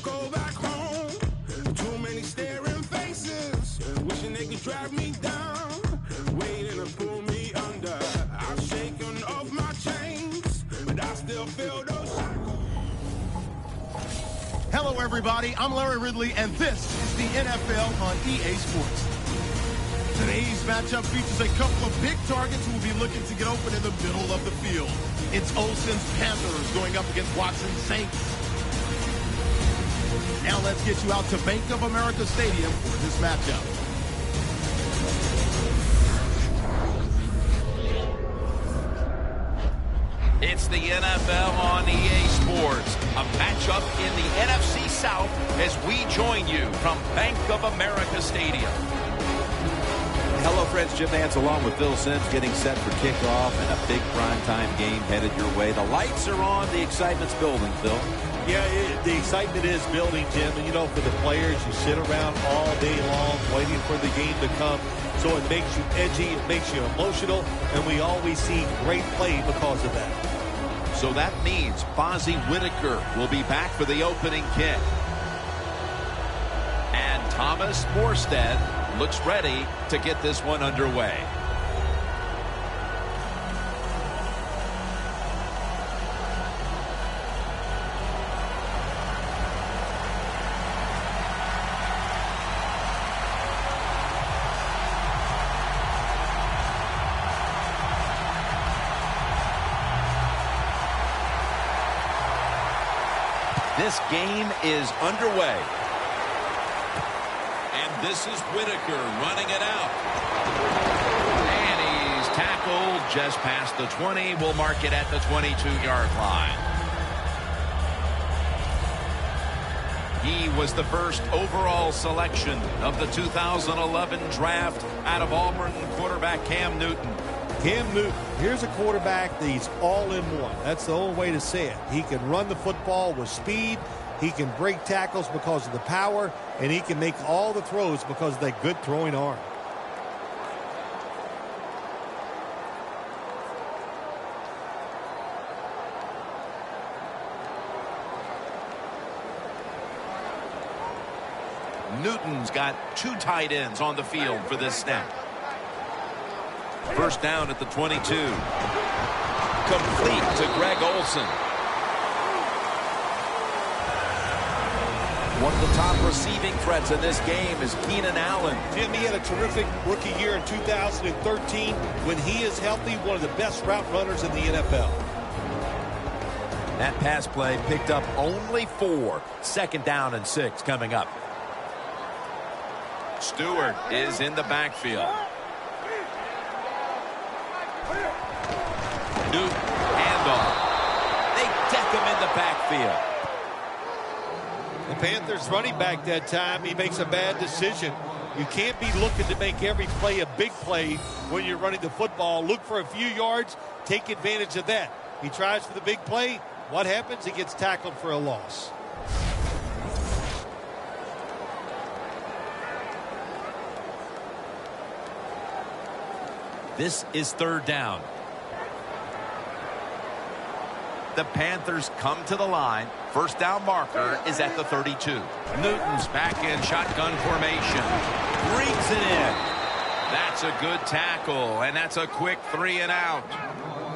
wanna go back home. Too many staring faces, wishing they could drag me down, waiting to pull me under. I've shaken off my chains, but I still feel those shackles. Hello, everybody. I'm Larry Ridley, and this is the NFL on EA Sports. Today's matchup features a couple of big targets who will be looking to get open in the middle of the field. It's Olsen's Panthers going up against Watson's Saints. Now let's get you out to Bank of America Stadium for this matchup. It's the NFL on EA Sports, a matchup in the NFC South as we join you from Bank of America Stadium. Hello, friends. Jim Nantz along with Phil Simms getting set for kickoff and a big primetime game headed your way. The lights are on. The excitement's building, Phil. Yeah, the excitement is building, Jim. And, you know, for the players, you sit around all day long waiting for the game to come. So it makes you edgy. It makes you emotional. And we always see great play because of that. So that means Fozzie Whitaker will be back for the opening kick. And Thomas Morstead looks ready to get this one underway. This game is underway. And this is Whitaker running it out. And he's tackled just past the 20. We'll mark it at the 22-yard line. He was the first overall selection of the 2011 draft out of Auburn, quarterback Cam Newton. Cam Newton, here's a quarterback that he's all in one. That's the only way to say it. He can run the football with speed. He can break tackles because of the power. And he can make all the throws because of that good throwing arm. Newton's got two tight ends on the field for this snap. First down at the 22. Complete to Greg Olsen. One of the top receiving threats in this game is Keenan Allen. Jim, he had a terrific rookie year in 2013. When he is healthy, one of the best route runners in the NFL. That pass play picked up only 4. Second down and 6 coming up. Stewart is in the backfield. Newton, handoff. They deck him in the backfield. The Panthers running back that time, he makes a bad decision. You can't be looking to make every play a big play when you're running the football. Look for a few yards, take advantage of that. He tries for the big play. What happens? He gets tackled for a loss. This is third down. The Panthers come to the line. First down marker is at the 32. Newton's back in shotgun formation. Brings it in. That's a good tackle, and that's a quick 3 and out.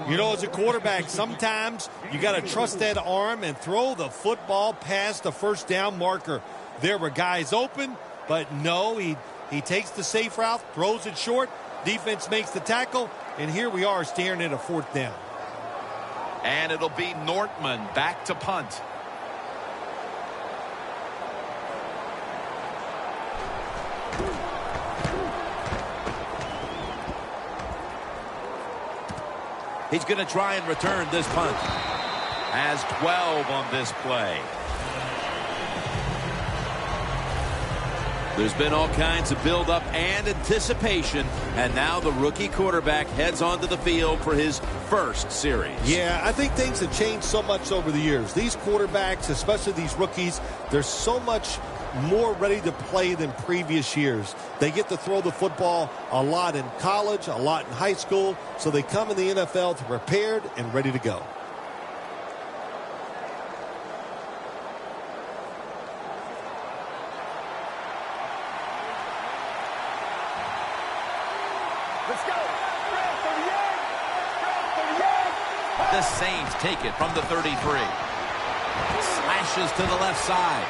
You know, as a quarterback, sometimes you got to trust that arm and throw the football past the first down marker. There were guys open, but no, he takes the safe route, throws it short. Defense makes the tackle, and here we are staring at a fourth down. And it'll be Nortman back to punt. He's going to try and return this punt. Has 12 on this play. There's been all kinds of build-up and anticipation, and now the rookie quarterback heads onto the field for his first series. Yeah, I think things have changed so much over the years. These quarterbacks, especially these rookies, they're so much more ready to play than previous years. They get to throw the football a lot in college, a lot in high school, so they come in the NFL to prepared and ready to go. The Saints take it from the 33. Slashes to the left side.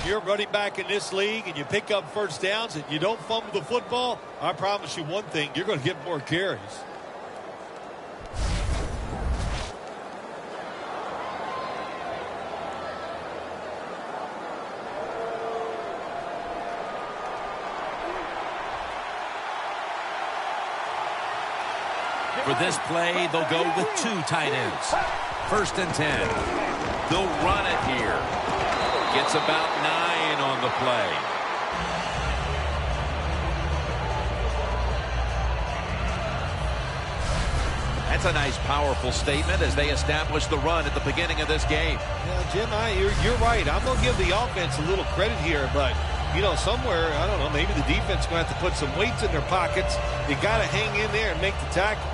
You're running back in this league and you pick up first downs and you don't fumble the football, I promise you one thing, you're going to get more carries. For this play, they'll go with 2 tight ends. 1st and 10. They'll run it here. Gets about 9 on the play. That's a nice, powerful statement as they establish the run at the beginning of this game. Yeah, Jim, you're right. I'm going to give the offense a little credit here, but, you know, somewhere, I don't know, maybe the defense is going to have to put some weights in their pockets. You got to hang in there and make the tackle.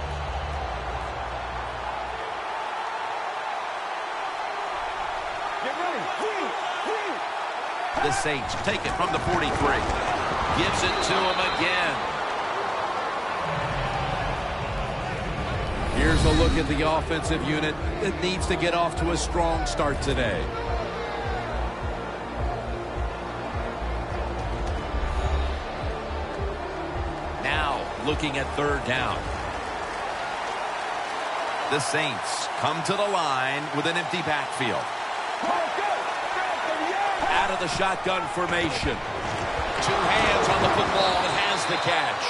The Saints take it from the 43. Gives it to him again. Here's a look at the offensive unit that needs to get off to a strong start today. Now, looking at 3rd down. The Saints come to the line with an empty backfield. Out of the shotgun formation. 2 hands on the football and has the catch.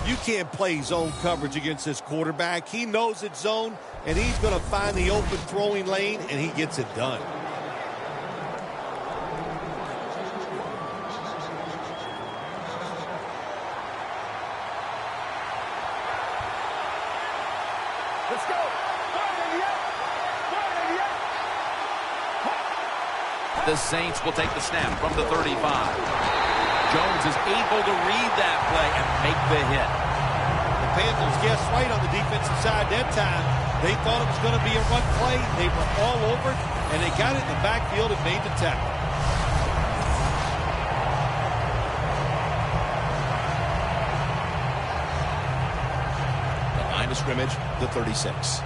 You can't play zone coverage against this quarterback. He knows it's zone, and he's going to find the open throwing lane, and he gets it done. The Saints will take the snap from the 35. Jones is able to read that play and make the hit. The Panthers guessed right on the defensive side that time. They thought it was going to be a run play. They were all over it, and they got it in the backfield and made the tackle. The line of scrimmage, the 36.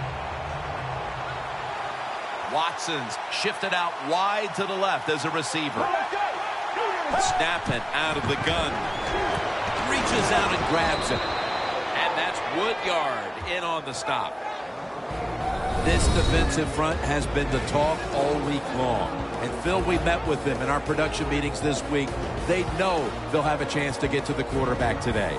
Watson's shifted out wide to the left as a receiver. Snapping out of the gun. Reaches out and grabs it. And that's Woodyard in on the stop. This defensive front has been the talk all week long. And Phil, we met with them in our production meetings this week. They know they'll have a chance to get to the quarterback today.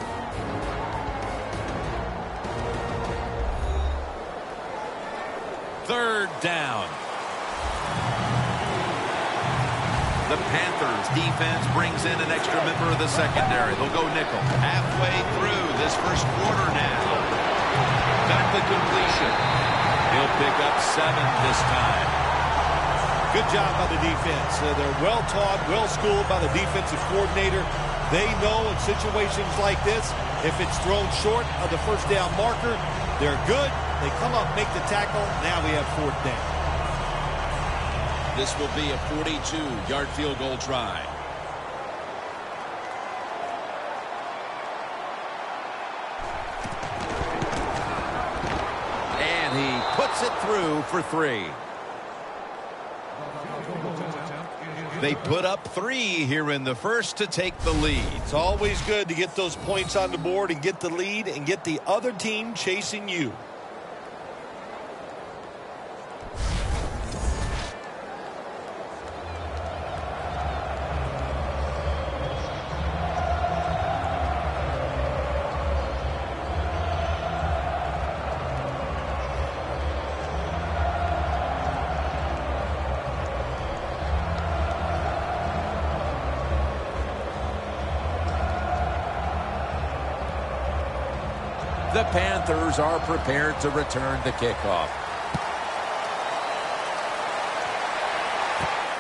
Third down. The Panthers defense brings in an extra member of the secondary. They'll go nickel. Halfway through this first quarter now. Got the completion. He'll pick up 7 this time. Good job by the defense. They're well taught, well schooled by the defensive coordinator. They know in situations like this, if it's thrown short of the first down marker, they're good. They come up, make the tackle. Now we have 4th down. This will be a 42-yard field goal try. And he puts it through for 3. They put up 3 here in the first to take the lead. It's always good to get those points on the board and get the lead and get the other team chasing you. The Panthers are prepared to return the kickoff.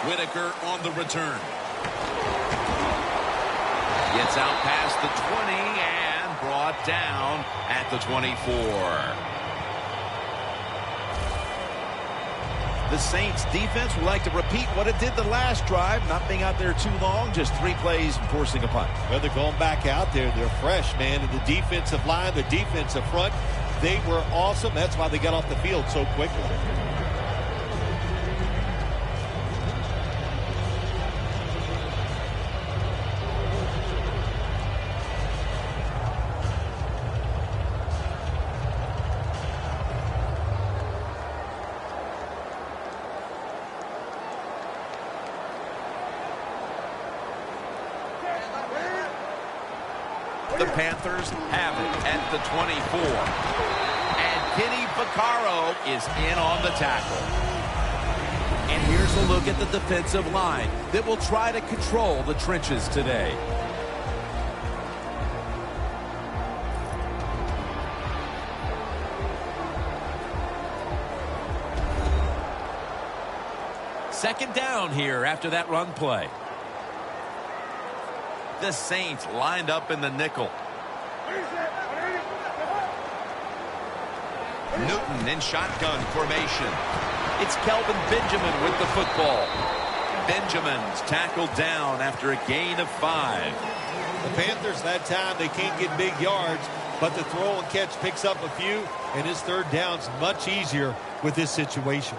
Whitaker on the return. Gets out past the 20 and brought down at the 24. The Saints defense would like to repeat what it did the last drive, not being out there too long, just 3 plays and forcing a punt. Well, they're going back out there. They're fresh, man. And the defensive line, the defensive front, they were awesome. That's why they got off the field so quickly. The Panthers have it at the 24. And Kenny Vaccaro is in on the tackle. And here's a look at the defensive line that will try to control the trenches today. Second down here after that run play. The Saints lined up in the nickel. Newton in shotgun formation. It's Kelvin Benjamin with the football. Benjamin's tackled down after a gain of 5. The Panthers that time, they can't get big yards, but the throw and catch picks up a few, and his third down's much easier with this situation.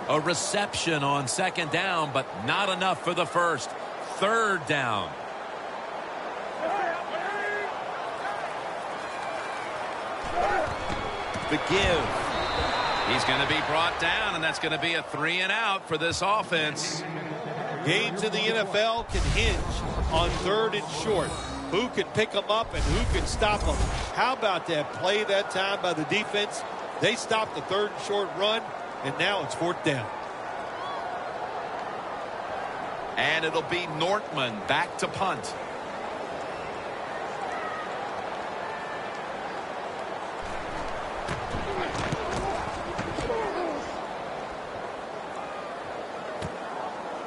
A reception on second down, but not enough for the first. Third down. The give. He's going to be brought down, and that's going to be a 3 and out for this offense. Games in the NFL can hinge on third and short. Who can pick them up and who can stop them? How about that play that time by the defense? They stopped the third and short run, and now it's 4th down. And it'll be Nortman back to punt.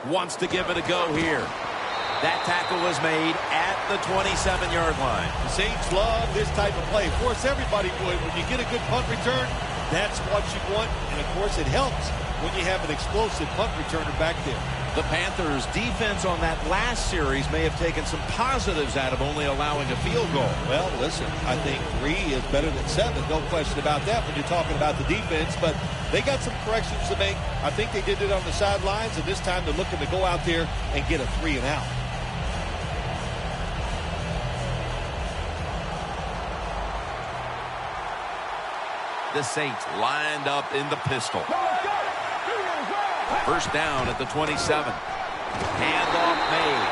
Wants to give it a go here. That tackle was made at the 27-yard line. The Saints love this type of play. Of course, everybody would. When you get a good punt return, that's what you want. And, of course, it helps when you have an explosive punt returner back there. The Panthers' defense on that last series may have taken some positives out of only allowing a field goal. Well, listen, I think 3 is better than 7. No question about that when you're talking about the defense. But they got some corrections to make. I think they did it on the sidelines, and this time they're looking to go out there and get a 3 and out. The Saints lined up in the pistol. First down at the 27. Handoff made.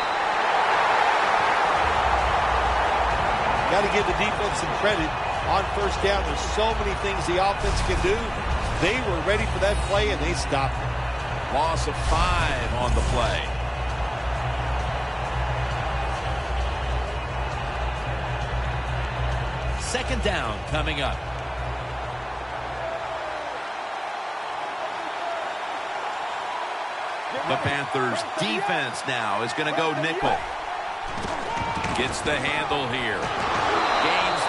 Got to give the defense some credit on first down. There's so many things the offense can do. They were ready for that play, and they stopped it. Loss of 5 on the play. Second down coming up. The Panthers defense now is going to go nickel. Gets the handle here. Gains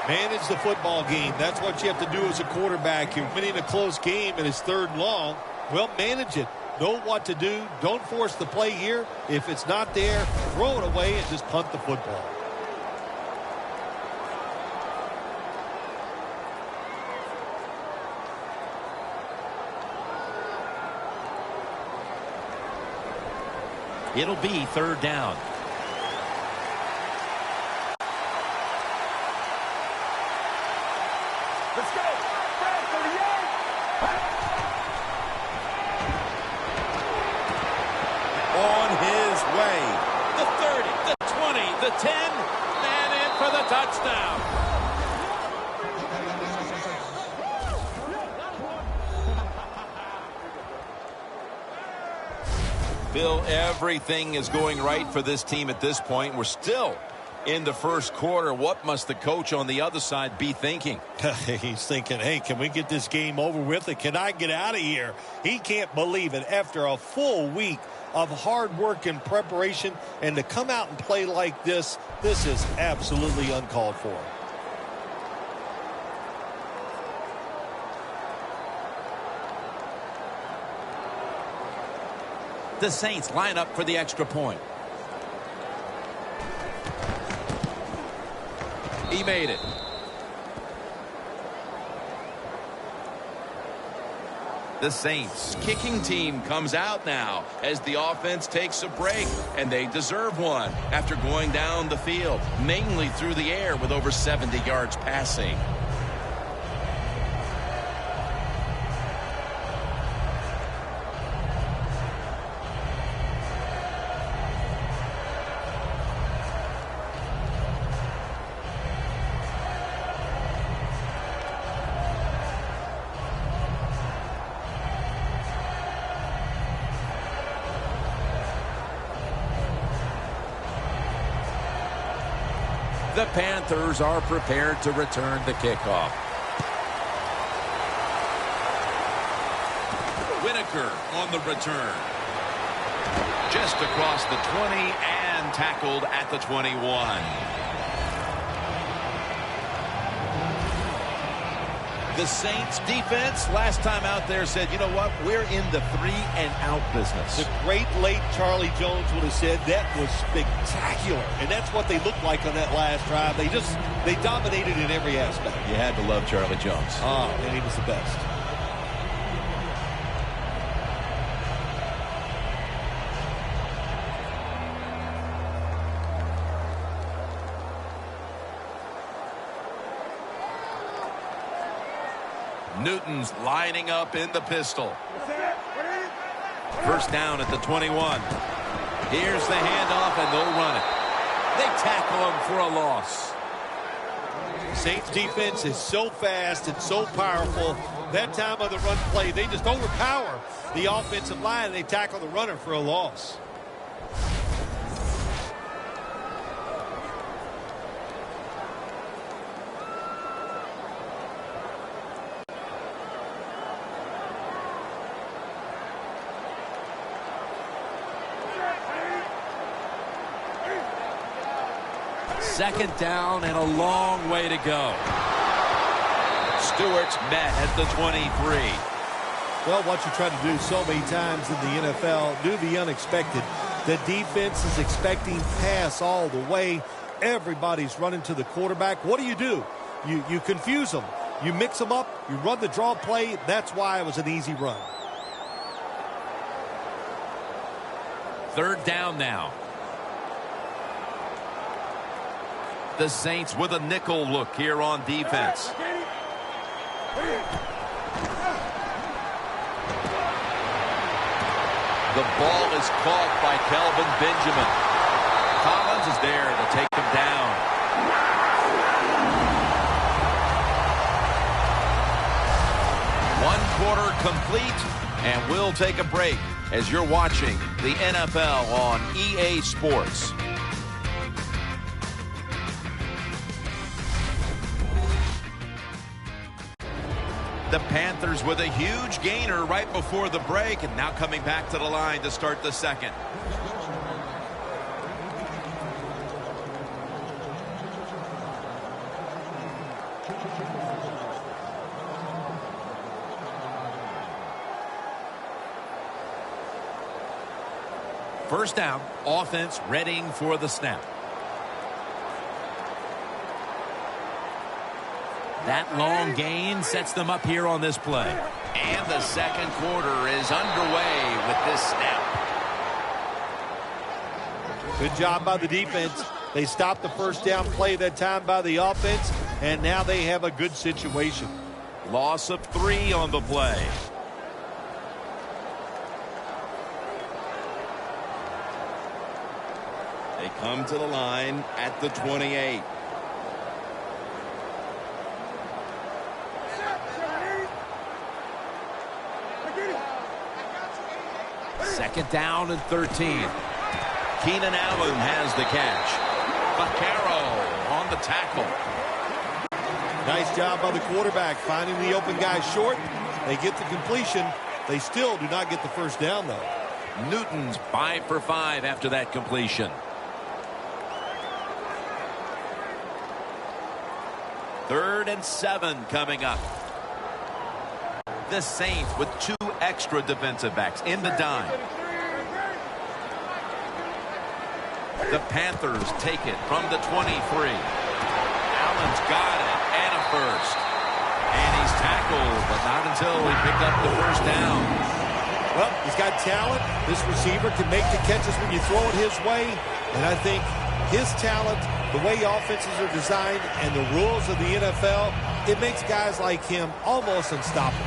5. Manage the football game. That's what you have to do as a quarterback. You're winning a close game and it's 3rd and long. Well, manage it. Know what to do. Don't force the play here. If it's not there, throw it away and just punt the football. It'll be 3rd down. Let's go. On his way. The 30, the 20, the 10, and in for the touchdown. Bill, everything is going right for this team at this point. We're still in the first quarter. What must the coach on the other side be thinking? He's thinking, hey, can we get this game over with and can I get out of here? He can't believe it. After a full week of hard work and preparation, and to come out and play like this is absolutely uncalled for. The Saints line up for the extra point. He made it. The Saints kicking team comes out now as the offense takes a break, and they deserve one after going down the field, mainly through the air with over 70 yards passing. The Panthers are prepared to return the kickoff. Whitaker on the return. Just across the 20 and tackled at the 21. The Saints defense last time out there said, you know what, we're in the 3-and-out business. The great late Charlie Jones would have said that was spectacular. And that's what they looked like on that last drive. They dominated in every aspect. You had to love Charlie Jones. Oh, and he was the best. Newton's lining up in the pistol. First down at the 21. Here's the handoff, and they'll run it. They tackle him for a loss. Saints defense is so fast and so powerful. That time of the run play, they just overpower the offensive line, and they tackle the runner for a loss. Second down and a long way to go. Stewart's met at the 23. Well, what you try to do so many times in the NFL, do the unexpected. The defense is expecting pass all the way. Everybody's running to the quarterback. What do? You confuse them. You mix them up. You run the draw play. That's why it was an easy run. Third down now. The Saints with a nickel look here on defense. The ball is caught by Kelvin Benjamin. Collins is there to take him down. One quarter complete, and we'll take a break as you're watching the NFL on EA Sports. The Panthers with a huge gainer right before the break, and now coming back to the line to start the second. First down, offense readying for the snap. That long gain sets them up here on this play. And the second quarter is underway with this snap. Good job by the defense. They stopped the first down play that time by the offense, and now they have a good situation. Loss of 3 on the play. They come to the line at the 28. Second down and 13. Keenan Allen has the catch. Vaccaro the tackle. Nice job by the quarterback finding the open guy short. They get the completion. They still do not get the first down, though. Newton's 5 for 5 after that completion. Third and 7 coming up. The Saints with 2 extra defensive backs in the dime. The Panthers take it from the 23. Allen's got it, and a first. And he's tackled, but not until he picked up the first down. Well, he's got talent. This receiver can make the catches when you throw it his way. And I think his talent, the way offenses are designed, and the rules of the NFL, it makes guys like him almost unstoppable.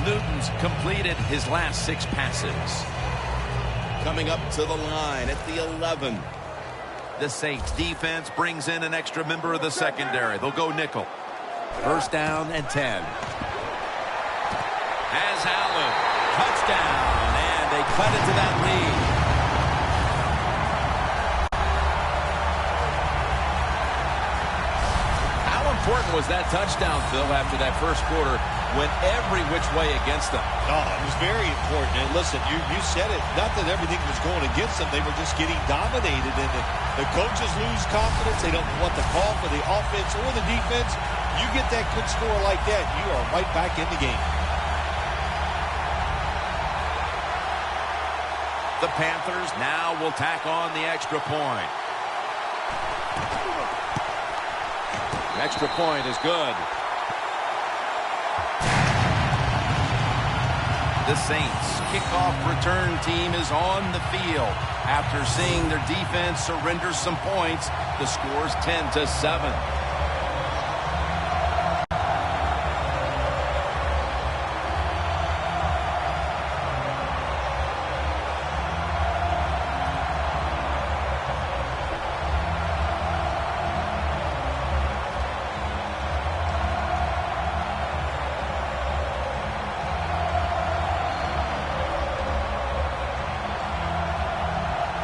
Newton's completed his last 6 passes. Coming up to the line at the 11. The Saints defense brings in an extra member of the secondary. They'll go nickel. First down and 10. Has Allen. Touchdown. And they cut into that lead. How important was that touchdown, Phil, after that first quarter went every which way against them? Oh, it was very important. And listen, you said it. Not that everything was going against them. They were just getting dominated. And the coaches lose confidence. They don't know what to call for the offense or the defense. You get that quick score like that, you are right back in the game. The Panthers now will tack on the extra point. The extra point is good. The Saints kickoff return team is on the field. After seeing their defense surrender some points, the score's 10-7.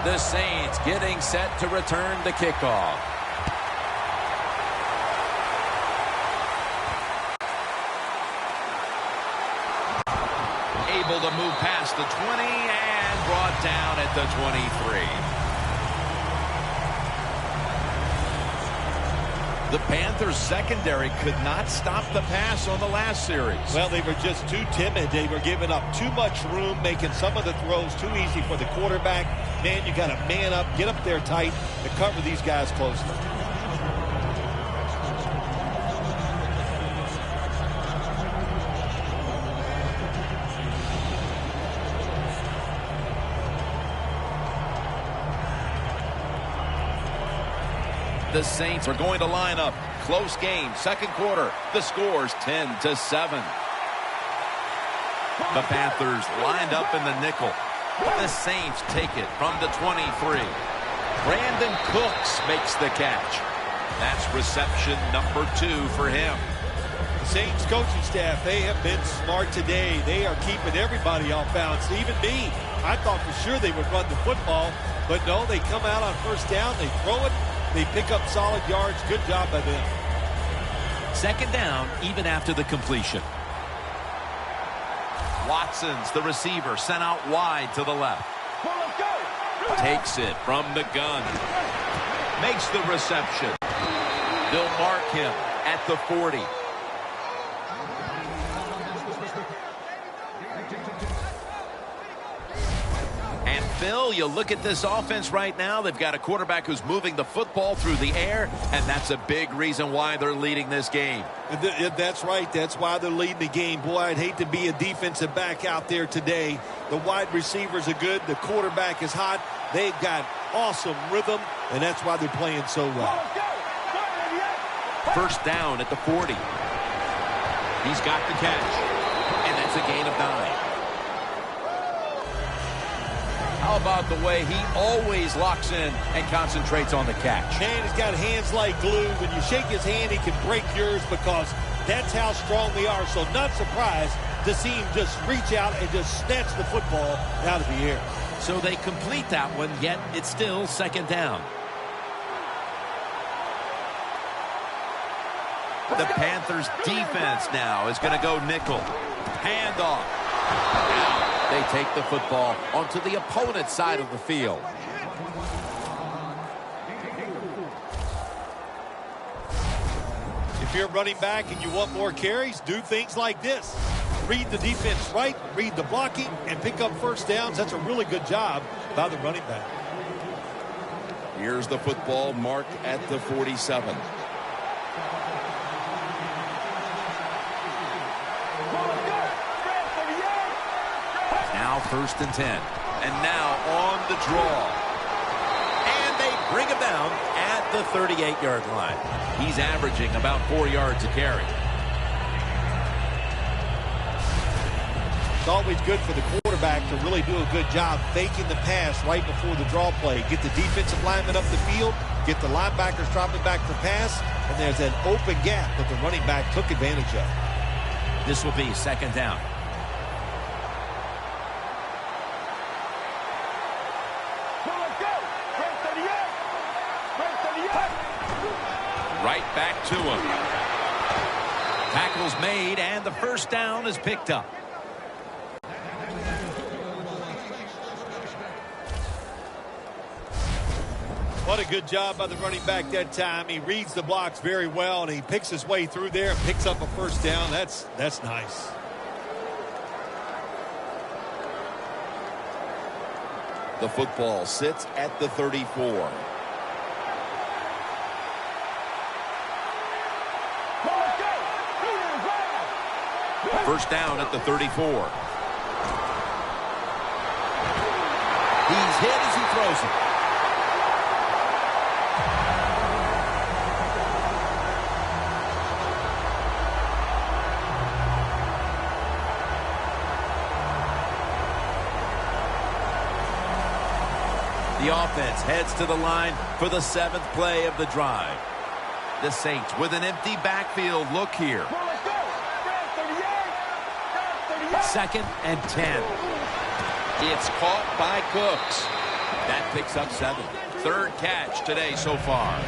The Saints getting set to return the kickoff. Able to move past the 20 and brought down at the 23. The Panthers secondary could not stop the pass on the last series. Well, they were just too timid. They were giving up too much room, making some of the throws too easy for the quarterback. Man, you got to man up, get up there tight, and cover these guys closely. The Saints are going to line up. Close game, second quarter. The score's 10-7. The Panthers lined up in the nickel. The Saints take it from the 23. Brandon Cooks makes the catch. That's reception number 2 for him. The Saints coaching staff, they have been smart today. They are keeping everybody off balance, even me. I thought for sure they would run the football, but no, they come out on first down, they throw it, they pick up solid yards. Good job by them. Second down, even after the completion. Watson's the receiver, sent out wide to the left. Takes it from the gun. Makes the reception. They'll mark him at the 40. And Phil, you look at this offense right now, they've got a quarterback who's moving the football through the air, and that's a big reason why they're leading this game. That's right. That's why they're leading the game. Boy, I'd hate to be a defensive back out there today. The wide receivers are good. The quarterback is hot. They've got awesome rhythm, and that's why they're playing so well. First down at the 40. He's got the catch, and that's a gain of 9. How about the way he always locks in and concentrates on the catch? Man, he's got hands like glue. When you shake his hand, he can break yours because that's how strong they are. So not surprised to see him just reach out and just snatch the football out of the air. So they complete that one, yet it's still second down. The Panthers defense now is going to go nickel. Handoff. Now they take the football onto the opponent's side of the field. If you're running back and you want more carries, do things like this. Read the defense right, read the blocking, and pick up first downs. That's a really good job by the running back. Here's the football marked at the 47. Now 1st and 10. And now on the draw. And they bring him down at the 38-yard line. He's averaging about 4 yards a carry. It's always good for the quarterback to really do a good job faking the pass right before the draw play. Get the defensive lineman up the field, get the linebackers dropping back for pass, and there's an open gap that the running back took advantage of. This will be 2nd down. Right back to him. Tackle's made, and the 1st down is picked up. What a good job by the running back that time. He reads the blocks very well, and he picks his way through there and picks up a 1st down. That's nice. The football sits at the 34. First down at the 34. He's hit as he throws it. The offense heads to the line for the 7th play of the drive. The Saints with an empty backfield look here. 2nd and 10. It's caught by Cooks. That picks up 7. 3rd catch today so far.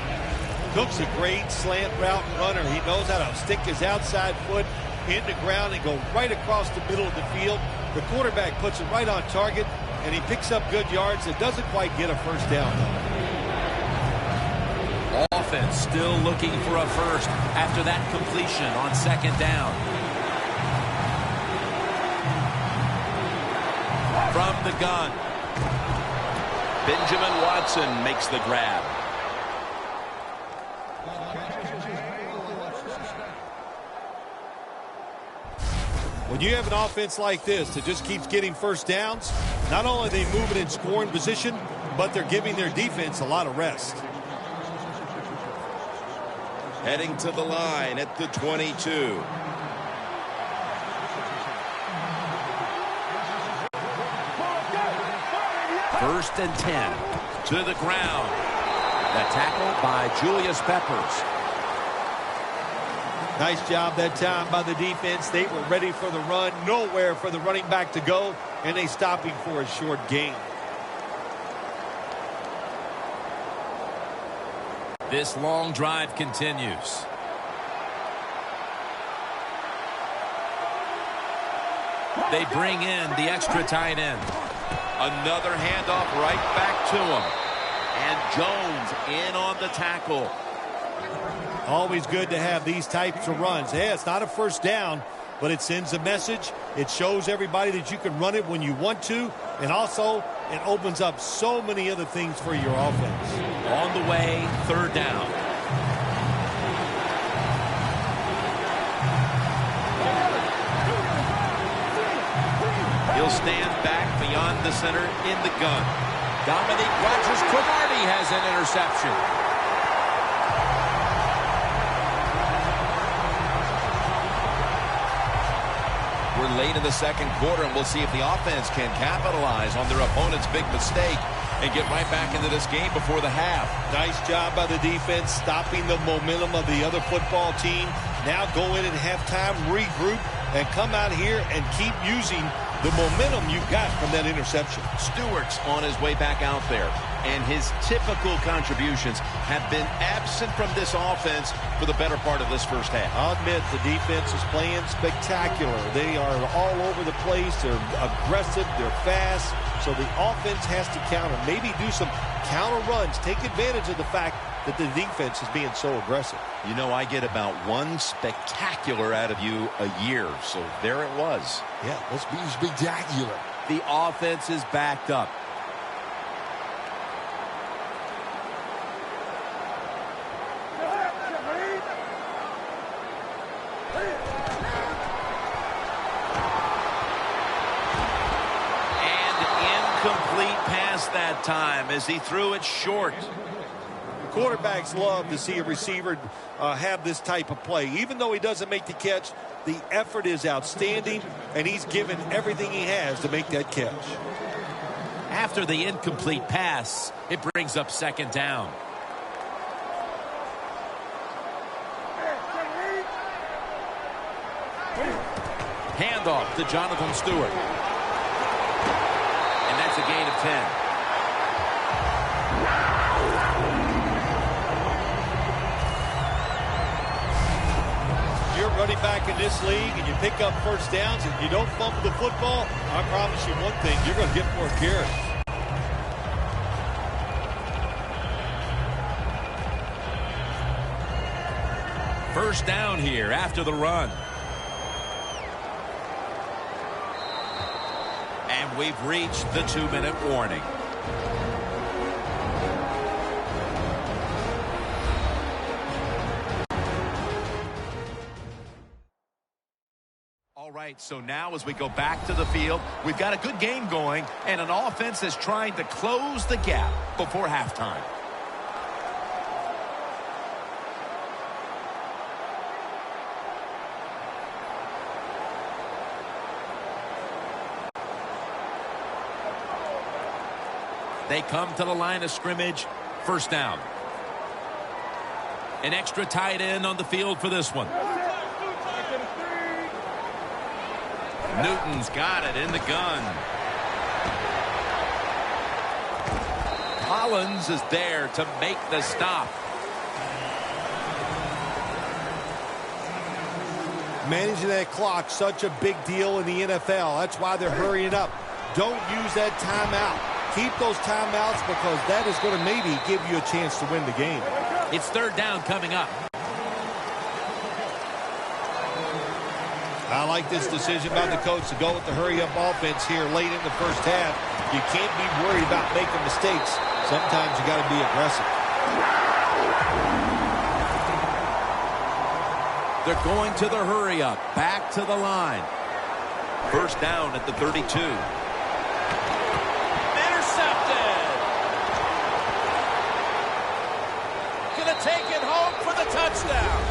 Cook's a great slant route runner. He knows how to stick his outside foot in the ground and go right across the middle of the field. The quarterback puts it right on target, and he picks up good yards. It doesn't quite get a 1st down. Offense still looking for a 1st after that completion on 2nd down. From the gun, Benjamin Watson makes the grab. When you have an offense like this that just keeps getting 1st downs, not only are they moving in scoring position, but they're giving their defense a lot of rest. Heading to the line at the 22. First and 10 to the ground. The tackle by Julius Peppers. Nice job that time by the defense. They were ready for the run, nowhere for the running back to go, and they stop him for a short gain. This long drive continues. They bring in the extra tight end. Another handoff right back to him. And Jones in on the tackle. Always good to have these types of runs. Yeah, it's not a 1st down, but it sends a message. It shows everybody that you can run it when you want to. And also, it opens up so many other things for your offense. On the way, 3rd down. He'll stand back beyond the center in the gun. Dominique Rodgers-Cromartie has an interception. We're late in the 2nd quarter, and we'll see if the offense can capitalize on their opponent's big mistake and get right back into this game before the half. Nice job by the defense, stopping the momentum of the other football team. Now go in at halftime, regroup, and come out here and keep using the momentum you got from that interception. Stewart's on his way back out there. and his typical contributions have been absent from this offense for the better part of this first half. I'll admit the defense is playing spectacular. They are all over the place. They're aggressive. They're fast. So the offense has to counter. Maybe do some counter runs. Take advantage of the fact that the defense is being so aggressive. You know, I get about one spectacular out of you a year. So there it was. Yeah, let's be spectacular. The offense is backed up. Complete pass that time as he threw it short. Quarterbacks love to see a receiver have this type of play. Even though he doesn't make the catch, the effort is outstanding, and he's given everything he has to make that catch. After the incomplete pass, it brings up second down. Handoff to Jonathan Stewart. And that's a gain of 10. You're running back in this league and you pick up first downs and you don't fumble the football, I promise you one thing, you're going to get more carries. First down here after the run. And we've reached the 2-minute warning. All right, so now as we go back to the field, we've got a good game going and an offense that's trying to close the gap before halftime. They come to the line of scrimmage. First down. An extra tight end on the field for this one. Newton's got it in the gun. Collins is there to make the stop. Managing that clock, such a big deal in the NFL. That's why they're hurrying up. Don't use that timeout. Keep those timeouts because that is going to maybe give you a chance to win the game. It's third down coming up. I like this decision by the coach to go with the hurry-up offense here late in the first half. You can't be worried about making mistakes. Sometimes you got to be aggressive. They're going to the hurry-up. Back to the line. First down at the 32. Take it home for the touchdown.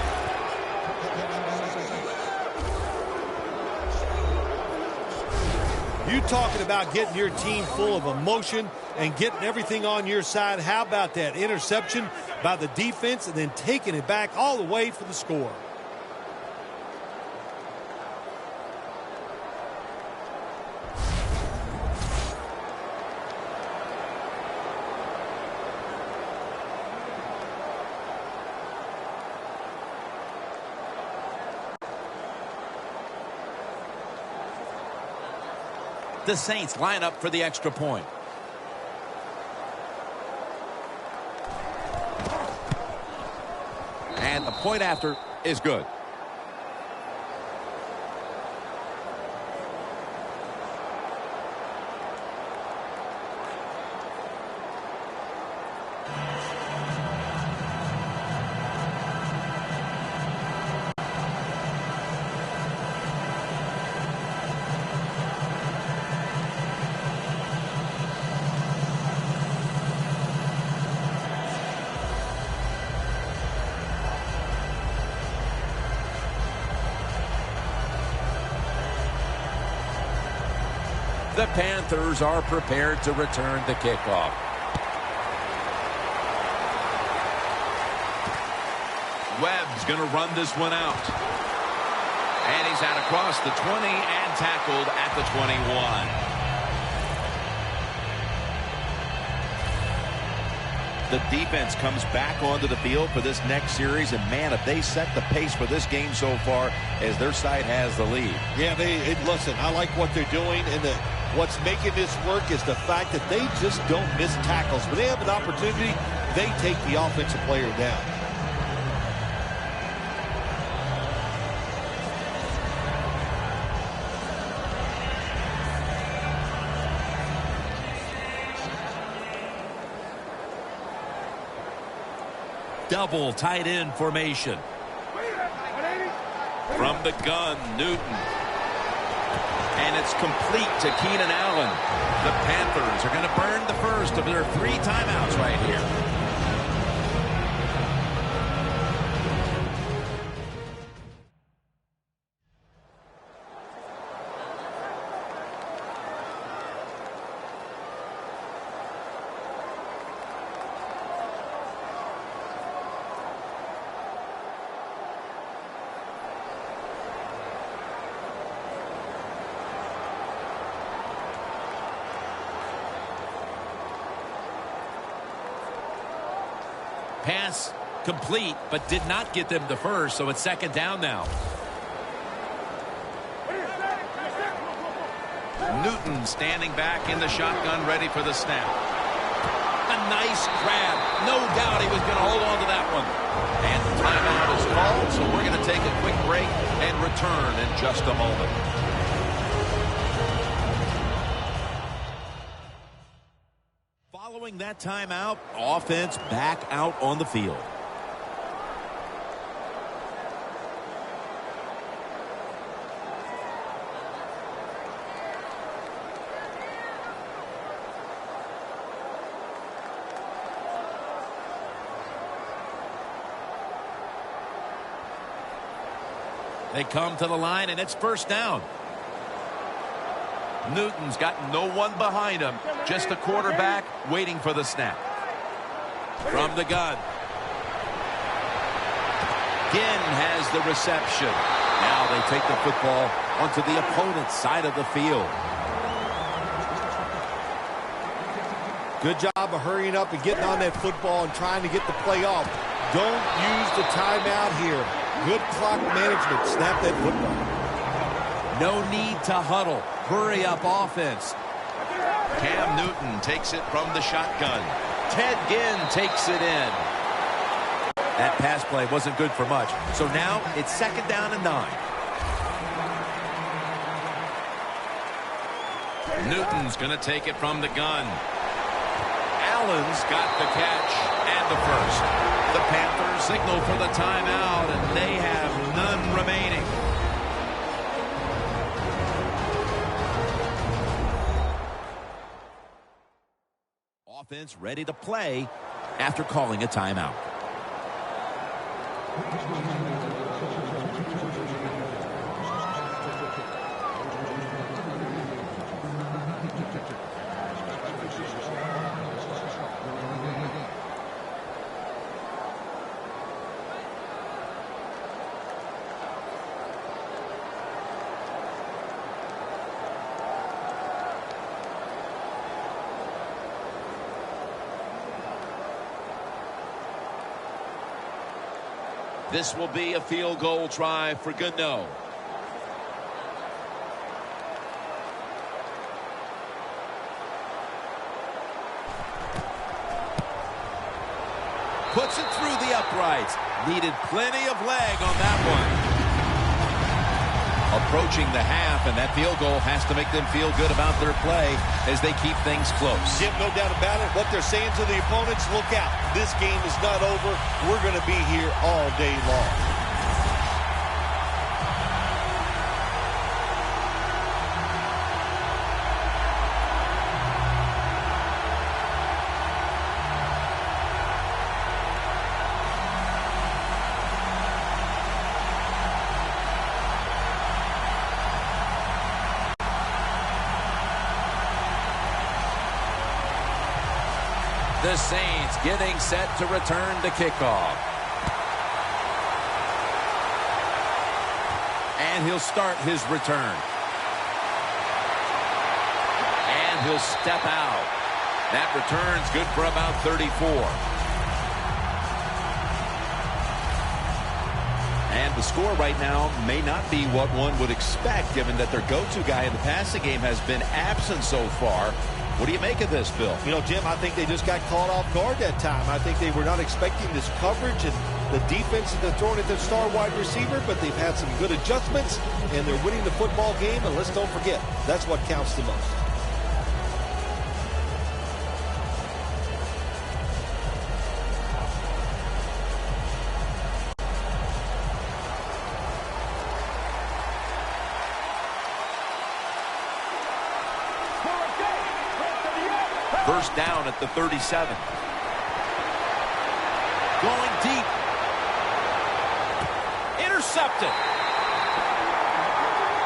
You talking about getting your team full of emotion and getting everything on your side. How about that interception by the defense and then taking it back all the way for the score? The Saints line up for the extra point. And the point after is good. The Panthers are prepared to return the kickoff. Webb's going to run this one out. And he's out across the 20 and tackled at the 21. The defense comes back onto the field for this next series, and man, if they set the pace for this game so far, as their side has the lead. Yeah, listen, I like what they're doing, and what's making this work is the fact that they just don't miss tackles. When they have an opportunity, they take the offensive player down. Double tight end formation. From the gun, Newton. And it's complete to Keenan Allen. The Panthers are going to burn the first of their 3 timeouts right here. Pass complete, but did not get them the first, so it's second down now. Newton standing back in the shotgun, ready for the snap. A nice grab. No doubt he was going to hold on to that one. And timeout is called, so we're going to take a quick break and return in just a moment. Following that timeout, offense back out on the field. They come to the line, and it's first down. Newton's got no one behind him, just a quarterback waiting for the snap. From the gun. Ginn has the reception. Now they take the football onto the opponent's side of the field. Good job of hurrying up and getting on that football and trying to get the play off. Don't use the timeout here. Good clock management. Snap that football. No need to huddle. Hurry up offense. Cam Newton takes it from the shotgun. Ted Ginn takes it in. That pass play wasn't good for much. So now it's second down and 9. Newton's going to take it from the gun. Allen's got the catch and the first. The Panthers signal for the timeout, and they have none remaining. Offense ready to play after calling a timeout. This will be a field goal try for Gano. Puts it through the uprights. Needed plenty of leg on that one. Approaching the half, and that field goal has to make them feel good about their play as they keep things close. Jim, no doubt about it. What they're saying to the opponents, look out. This game is not over. We're going to be here all day long. The Saints getting set to return the kickoff. And he'll start his return. And he'll step out. That return's good for about 34. the score right now may not be what one would expect, given that their go-to guy in the passing game has been absent so far. What do you make of this, Bill? You know, Jim, I think they just got caught off guard that time. I think they were not expecting this coverage, and the defense is throwing at their star wide receiver, but they've had some good adjustments, and they're winning the football game, and let's don't forget, that's what counts the most. First down at the 37. Going deep. Intercepted.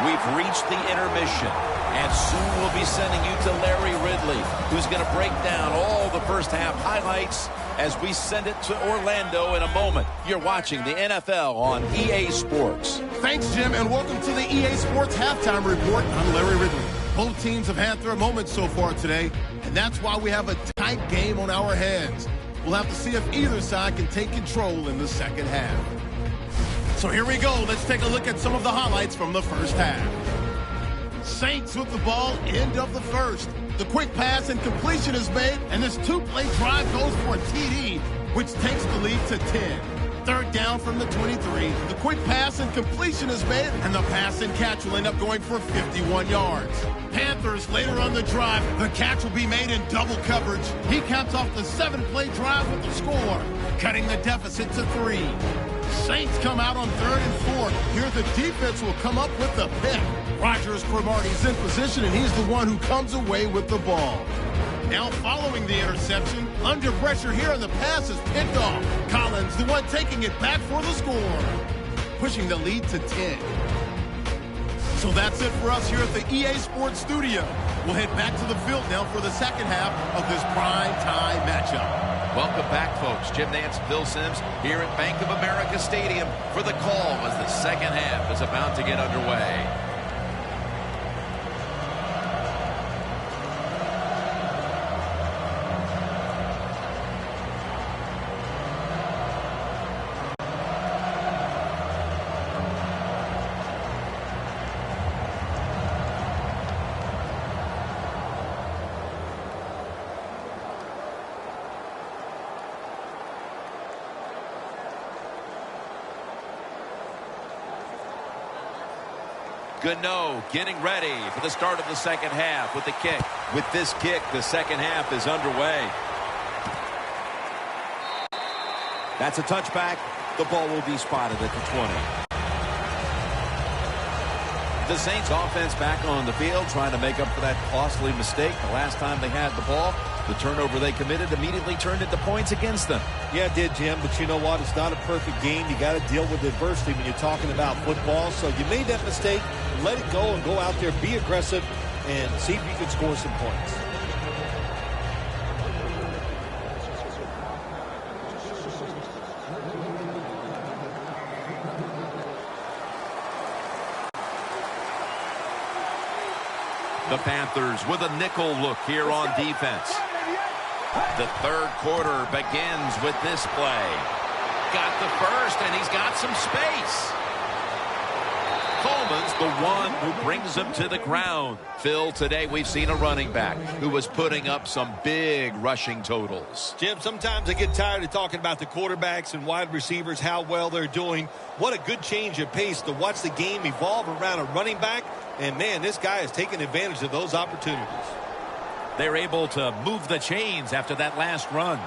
We've reached the intermission, and soon we'll be sending you to Larry Ridley, who's going to break down all the first half highlights as we send it to Orlando in a moment. You're watching the NFL on EA Sports. Thanks, Jim, and welcome to the EA Sports Halftime Report. I'm Larry Ridley. Both teams have had their moments so far today, and that's why we have a tight game on our hands. We'll have to see if either side can take control in the second half. So here we go. Let's take a look at some of the highlights from the first half. Saints with the ball, end of the first. The quick pass and completion is made, and this two-play drive goes for a TD, which takes the lead to 10. Third down from the 23. The quick pass and completion is made, and the pass and catch will end up going for 51 yards. Panthers later on the drive. The catch will be made in double coverage. He caps off the 7-play drive with the score, cutting the deficit to 3. Saints come out on 3rd and 4. Here the defense will come up with the pick. Rogers Cromartie's in position, and he's the one who comes away with the ball. Now following the interception, under pressure here, and the pass is picked off. Collins, the one taking it back for the score, pushing the lead to 10. So that's it for us here at the EA Sports Studio. We'll head back to the field now for the second half of this prime time matchup. Welcome back, folks. Jim Nantz, Bill Sims here at Bank of America Stadium for the call as the second half is about to get underway. Gano getting ready for the start of the second half with the kick. With this kick, the second half is underway. That's a touchback. The ball will be spotted at the 20. The Saints offense back on the field trying to make up for that costly mistake. The last time they had the ball, the turnover they committed immediately turned into points against them. Yeah, it did, Jim, but you know what? It's not a perfect game. You got to deal with adversity when you're talking about football. So you made that mistake. Let it go and go out there, be aggressive, and see if you can score some points. The Panthers with a nickel look here on defense. The third quarter begins with this play. Got the first, and he's got some space. Coleman's the one who brings him to the ground. Phil, today we've seen a running back who was putting up some big rushing totals. Jim, sometimes I get tired of talking about the quarterbacks and wide receivers, how well they're doing. What a good change of pace to watch the game evolve around a running back. And, man, this guy is taking advantage of those opportunities. They're able to move the chains after that last run.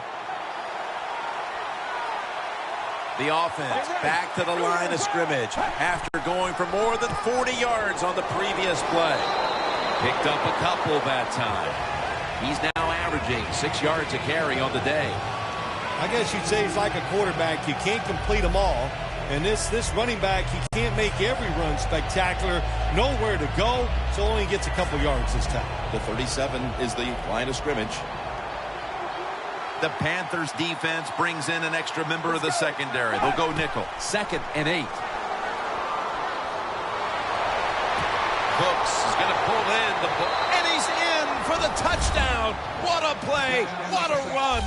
The offense back to the line of scrimmage after going for more than 40 yards on the previous play. Picked up a couple that time. He's now averaging 6 yards a carry on the day. I guess you'd say he's like a quarterback. You can't complete them all. And this running back, he can't make every run spectacular. Nowhere to go, so only gets a couple yards this time. The 37 is the line of scrimmage. The Panthers defense brings in an extra member of the secondary. They'll go nickel. 2nd and 8. Cooks is going to pull in the ball, and he's in for the touchdown. What a play. What a run.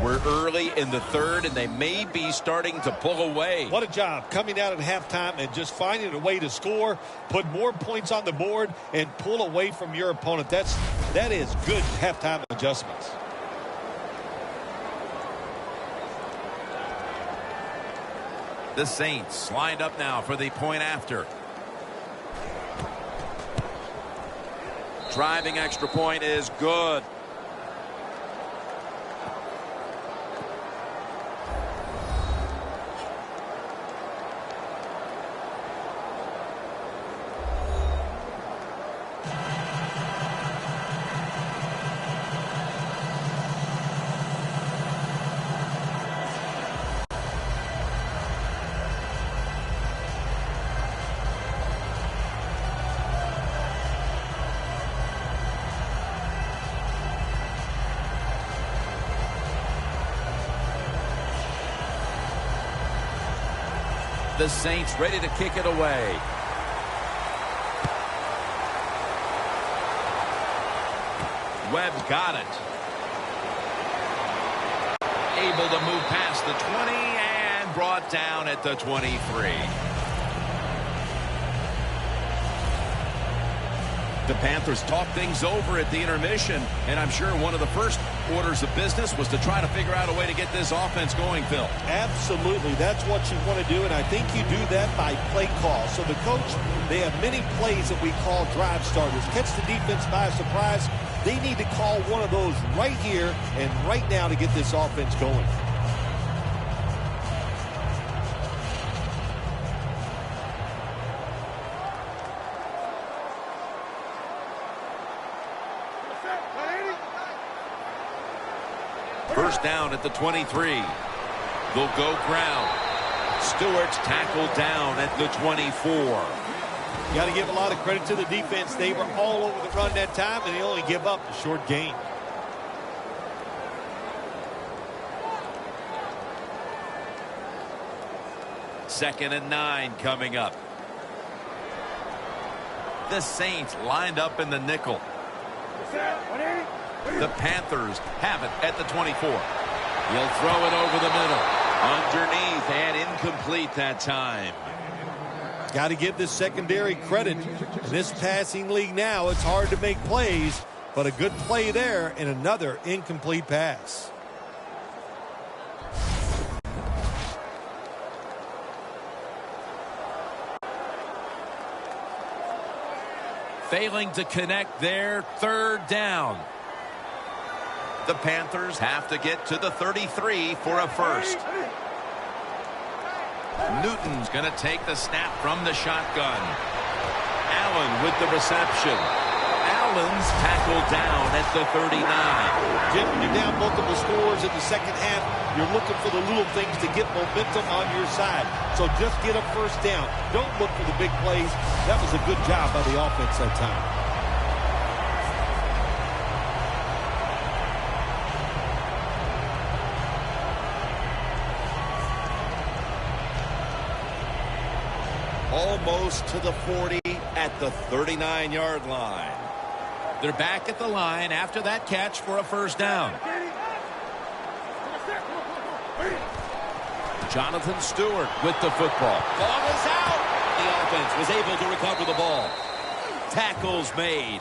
We're early in the third, and they may be starting to pull away. What a job coming out at halftime and just finding a way to score, put more points on the board, and pull away from your opponent. That is good halftime adjustments. The Saints lined up now for the point after. Driving extra point is good. The Saints ready to kick it away. Webb got it. Able to move past the 20 and brought down at the 23. The Panthers talked things over at the intermission, and I'm sure one of the first orders of business was to try to figure out a way to get this offense going, Phil. Absolutely. That's what you want to do, and I think you do that by play call. So the coach, they have many plays that we call drive starters. Catch the defense by surprise. They need to call one of those right here and right now to get this offense going. First down at the 23. They'll go ground. Stewart's tackled down at the 24. You got to give a lot of credit to the defense. They were all over the run that time, and they only give up a short gain. Second and 9 coming up. The Saints lined up in the nickel. The Panthers have it at the 24. He'll throw it over the middle. Underneath and incomplete that time. Got to give this secondary credit. In this passing league now, it's hard to make plays, but a good play there and another incomplete pass. Failing to connect there, third down. The Panthers have to get to the 33 for a first. Newton's going to take the snap from the shotgun. Allen with the reception. Allen's tackled down at the 39. Jim, when you're down multiple scores in the second half, you're looking for the little things to get momentum on your side. So just get a first down. Don't look for the big plays. That was a good job by the offense that time. Almost to the 40 at the 39-yard line. They're back at the line after that catch for a first down. Jonathan Stewart with the football. Ball is out. The offense was able to recover the ball. Tackles made.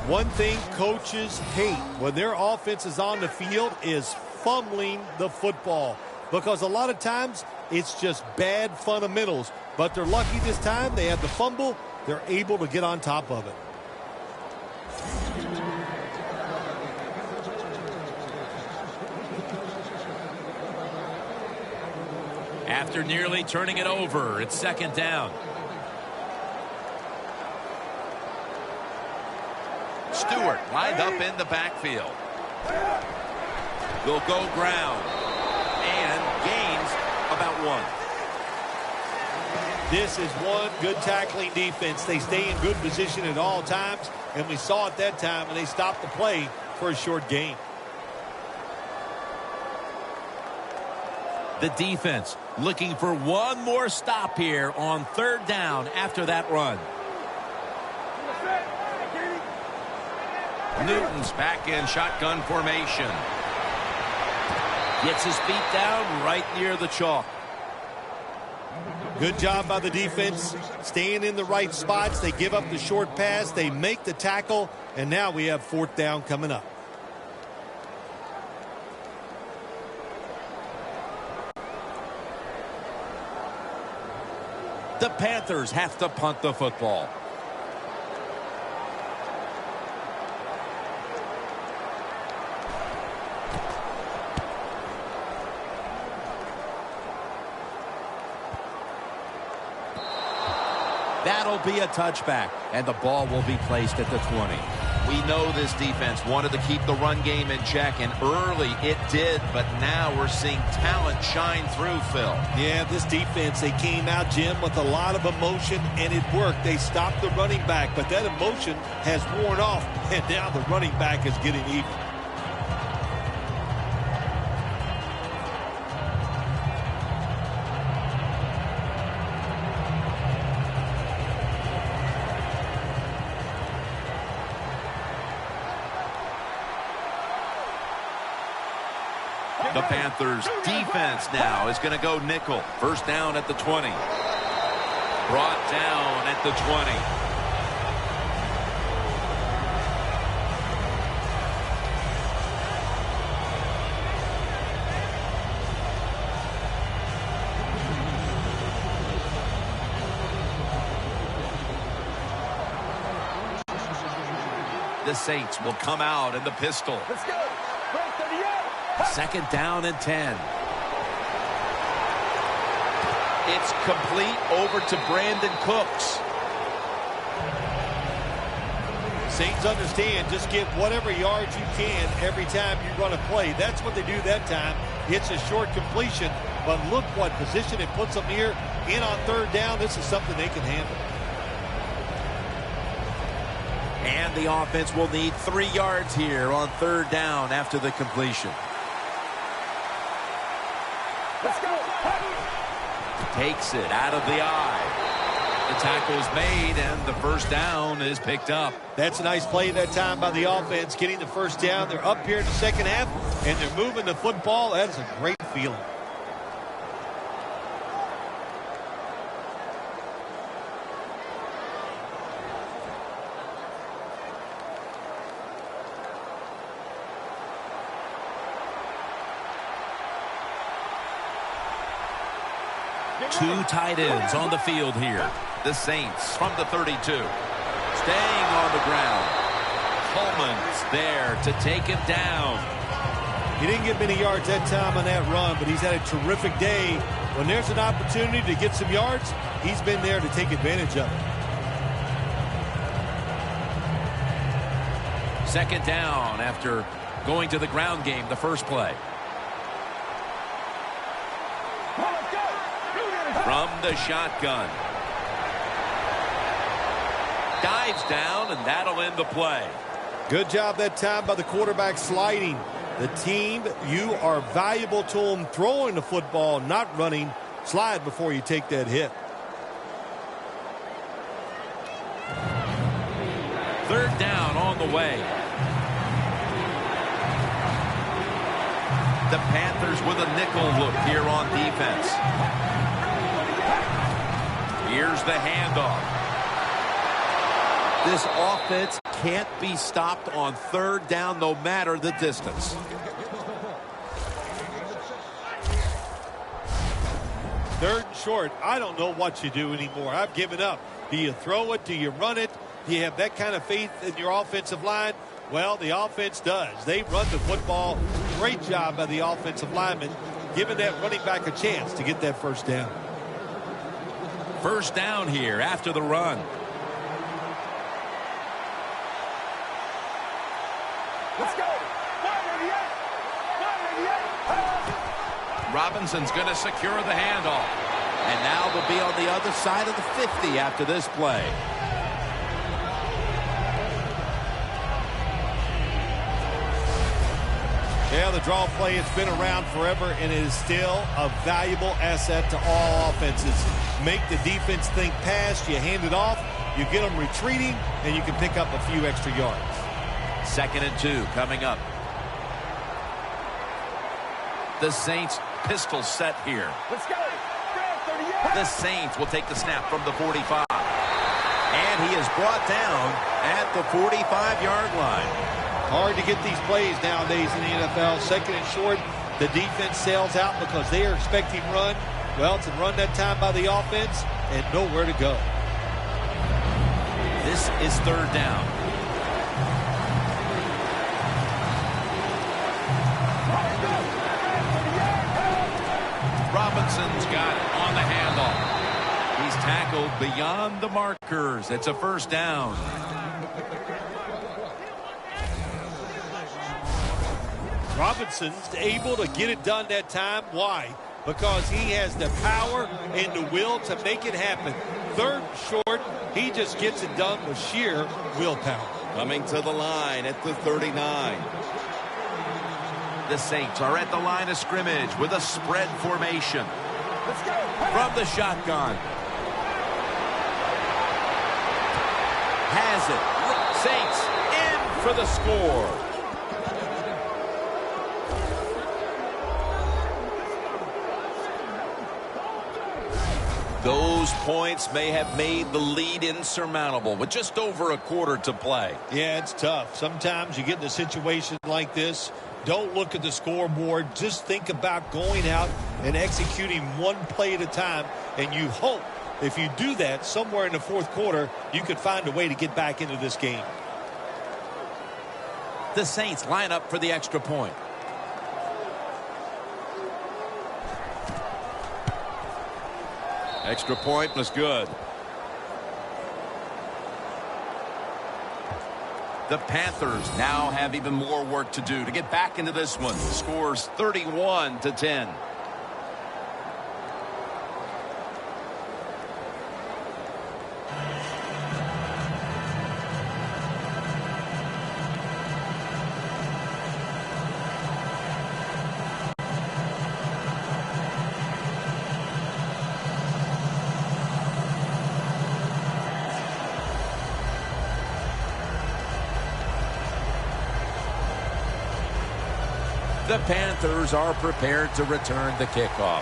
One thing coaches hate when their offense is on the field is fumbling the football, because a lot of times it's just bad fundamentals, but they're lucky this time. They had the fumble. They're able to get on top of it. After nearly turning it over, it's second down. Stewart lined up in the backfield. They'll go ground and gains about 1. This is one good tackling defense. They stay in good position at all times, and we saw it that time, and they stopped the play for a short gain. The defense looking for one more stop here on third down after that run. Newton's back in shotgun formation. Gets his feet down right near the chalk. Good job by the defense, staying in the right spots. They give up the short pass. They make the tackle, and now we have 4th down coming up. The Panthers have to punt the football. That'll be a touchback, and the ball will be placed at the 20. We know this defense wanted to keep the run game in check, and early it did, but now we're seeing talent shine through, Phil. Yeah, this defense, they came out, Jim, with a lot of emotion, and it worked. They stopped the running back, but that emotion has worn off, and now the running back is getting even. The Panthers defense now is going to go nickel. First down at the 20. Brought down at the 20. The Saints will come out in the pistol. Let's go. 2nd down and 10. It's complete over to Brandon Cooks. Saints understand, just get whatever yards you can every time you run a play. That's what they do that time. It's a short completion, but look what position it puts them here in on 3rd down. This is something they can handle. And the offense will need 3 yards here on 3rd down after the completion. Let's go. Takes it out of the eye. The tackle's made, and the first down is picked up. That's a nice play that time by the offense, getting the first down. They're up here in the 2nd half, and they're moving the football. That is a great feeling. Two tight ends on the field here. The Saints from the 32. Staying on the ground. Coleman's there to take him down. He didn't get many yards that time on that run, but he's had a terrific day. When there's an opportunity to get some yards, he's been there to take advantage of it. 2nd down after going to the ground game the first play. From the shotgun. Dives down, and that'll end the play. Good job that time by the quarterback sliding. The team, you are valuable to them throwing the football, not running. Slide before you take that hit. 3rd down on the way. The Panthers with a nickel look here on defense. Here's the handoff. This offense can't be stopped on 3rd down no matter the distance. 3rd and short. I don't know what you do anymore. I've given up. Do you throw it? Do you run it? Do you have that kind of faith in your offensive line? Well, the offense does. They run the football. Great job by the offensive lineman, giving that running back a chance to get that first down. First down here after the run. Let's go. Robinson's going to secure the handoff. And now they'll be on the other side of the 50 after this play. Yeah, the draw play has been around forever, and it is still a valuable asset to all offenses. Make the defense think pass, you hand it off, you get them retreating, and you can pick up a few extra yards. 2nd and 2 coming up. The Saints pistol set here. Let's go. The Saints will take the snap from the 45. And he is brought down at the 45-yard line. Hard to get these plays nowadays in the NFL. 2nd and short, the defense sails out because they are expecting run. Well, it's a run that time by the offense and nowhere to go. This is 3rd down. Robinson's got it on the handoff. He's tackled beyond the markers. It's a 1st down. Robinson's able to get it done that time. Why? Because he has the power and the will to make it happen. 3rd short, he just gets it done with sheer willpower. Coming to the line at the 39. The Saints are at the line of scrimmage with a spread formation. From the shotgun. Has it. Saints in for the score. Those points may have made the lead insurmountable with just over a quarter to play. Yeah, it's tough. Sometimes you get in a situation like this. Don't look at the scoreboard. Just think about going out and executing one play at a time. And you hope if you do that somewhere in the 4th quarter, you could find a way to get back into this game. The Saints line up for the extra point. Extra point was good. The Panthers now have even more work to do to get back into this one. Scores 31-10. The Panthers are prepared to return the kickoff.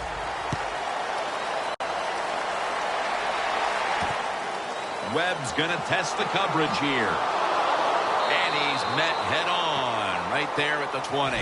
Webb's going to test the coverage here. And he's met head on right there at the 20.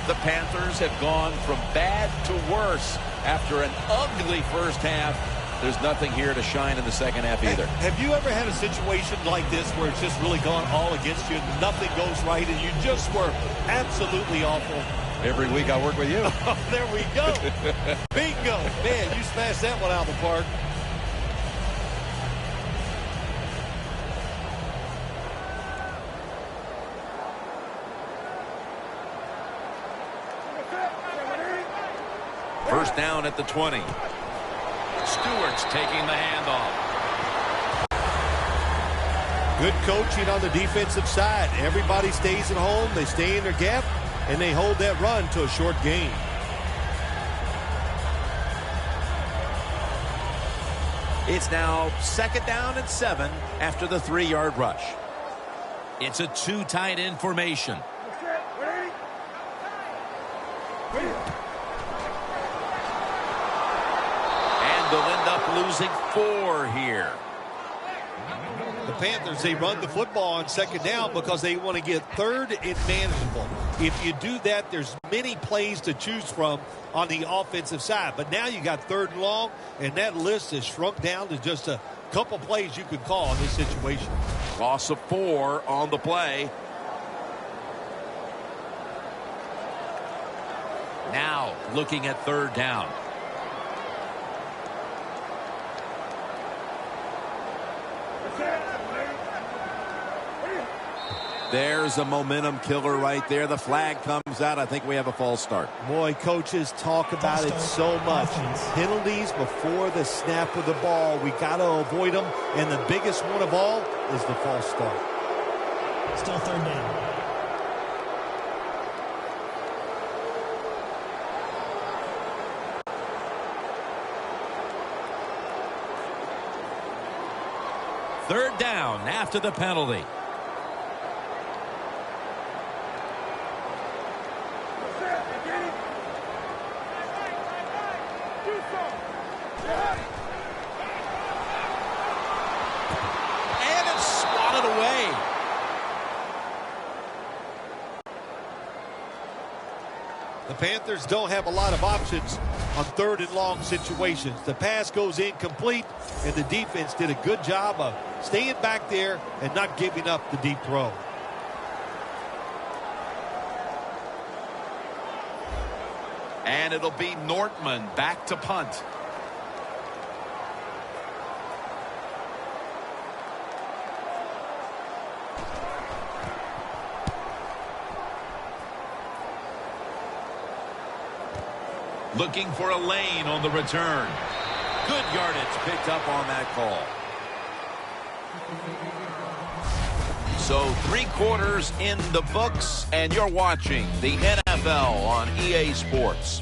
The Panthers have gone from bad to worse after an ugly first half. There's nothing here to shine in the second half either. Have you ever had a situation like this where it's just really gone all against you and nothing goes right and you just were absolutely awful? Every week I work with you. There we go. Bingo. Man, you smashed that one out of the park. First down at the 20. Stewart's taking the handoff. Good coaching on the defensive side. Everybody stays at home. They stay in their gap, and they hold that run to a short gain. It's now 2nd down and 7 after the 3-yard rush. It's a 2 tight end formation. They'll end up losing 4 here. The Panthers, they run the football on 2nd down because they want to get 3rd and manageable. If you do that, there's many plays to choose from on the offensive side. But now you got 3rd and long, and that list is shrunk down to just a couple plays you could call in this situation. Loss of 4 on the play. Now looking at 3rd down. There's a momentum killer right there. The flag comes out. I think we have a false start. Boy, coaches talk about it so much. Penalties before the snap of the ball. We got to avoid them. And the biggest one of all is the false start. Still 3rd down. Third down after the penalty. And it's swatted away. The Panthers don't have a lot of options on third and long situations. The pass goes incomplete, and the defense did a good job of staying back there and not giving up the deep throw. And it'll be Nortman back to punt. Looking for a lane on the return. Good yardage picked up on that call. So 3 quarters in the books, and you're watching the NFL on EA Sports.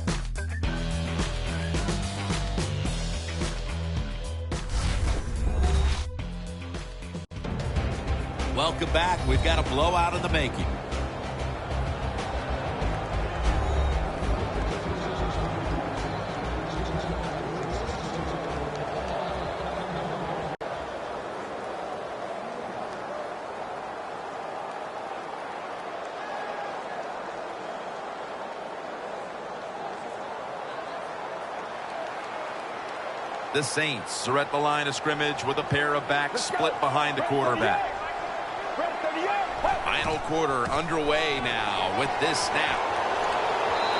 Welcome back. We've got a blowout in the making. The Saints are at the line of scrimmage with a pair of backs split behind the quarterback. Final quarter underway now with this snap.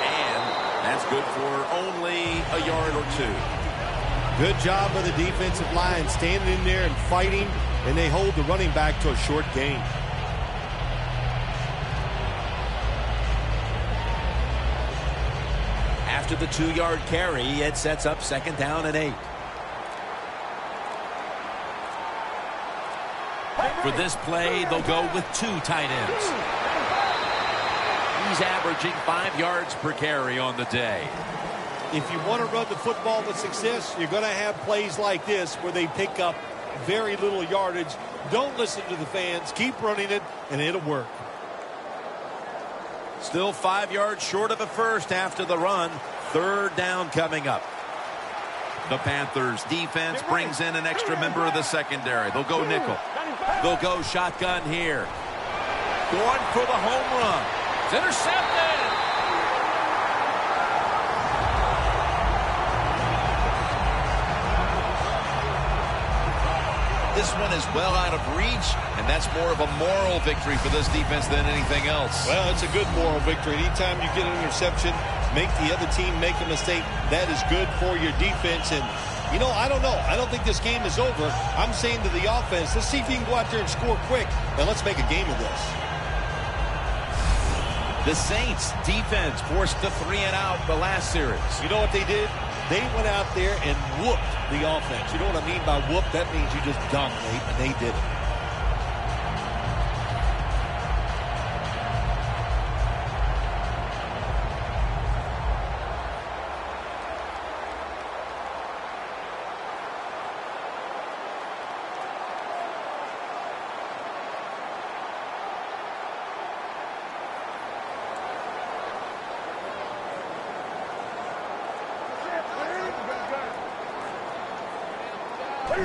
And that's good for only a yard or 2. Good job of the defensive line standing in there and fighting, and they hold the running back to a short gain. After the 2-yard carry, it sets up 2nd down and 8. For this play, they'll go with 2 tight ends. He's averaging 5 yards per carry on the day. If you want to run the football with success, you're going to have plays like this where they pick up very little yardage. Don't listen to the fans. Keep running it, and it'll work. Still 5 yards short of a first after the run. 3rd down coming up. The Panthers defense brings in an extra member of the secondary. They'll go nickel. They'll go shotgun here. Going for the home run. It's intercepted. This one is well out of reach, and that's more of a moral victory for this defense than anything else. Well, it's a good moral victory. Anytime you get an interception, make the other team make a mistake, that is good for your defense. And, you know, I don't know. I don't think this game is over. I'm saying to the offense, let's see if you can go out there and score quick, and let's make a game of this. The Saints defense forced the 3-and-out the last series. You know what they did? They went out there and whooped the offense. You know what I mean by whoop? That means you just dominate, and they did it.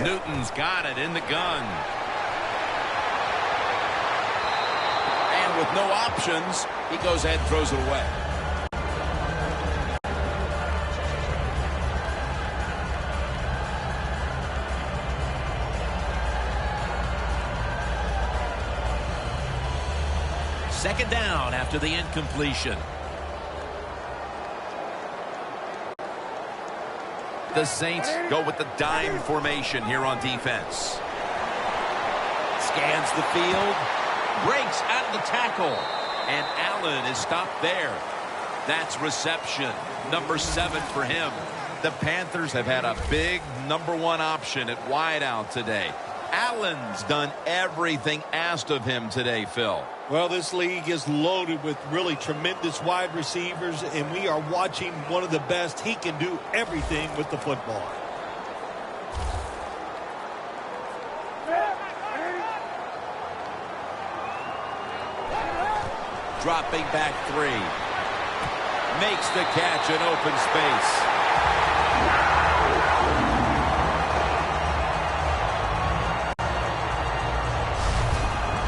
Newton's got it in the gun. And with no options, he goes ahead and throws it away. Second down after the incompletion. The Saints go with the dime formation here on defense. Scans the field. Breaks out of the tackle. And Allen is stopped there. That's reception. Number 7 for him. The Panthers have had a big number 1 option at wideout today. Allen's done everything asked of him today, Phil. Well, this league is loaded with really tremendous wide receivers, and we are watching one of the best. He can do everything with the football. dropping back 3. Makes the catch in open space.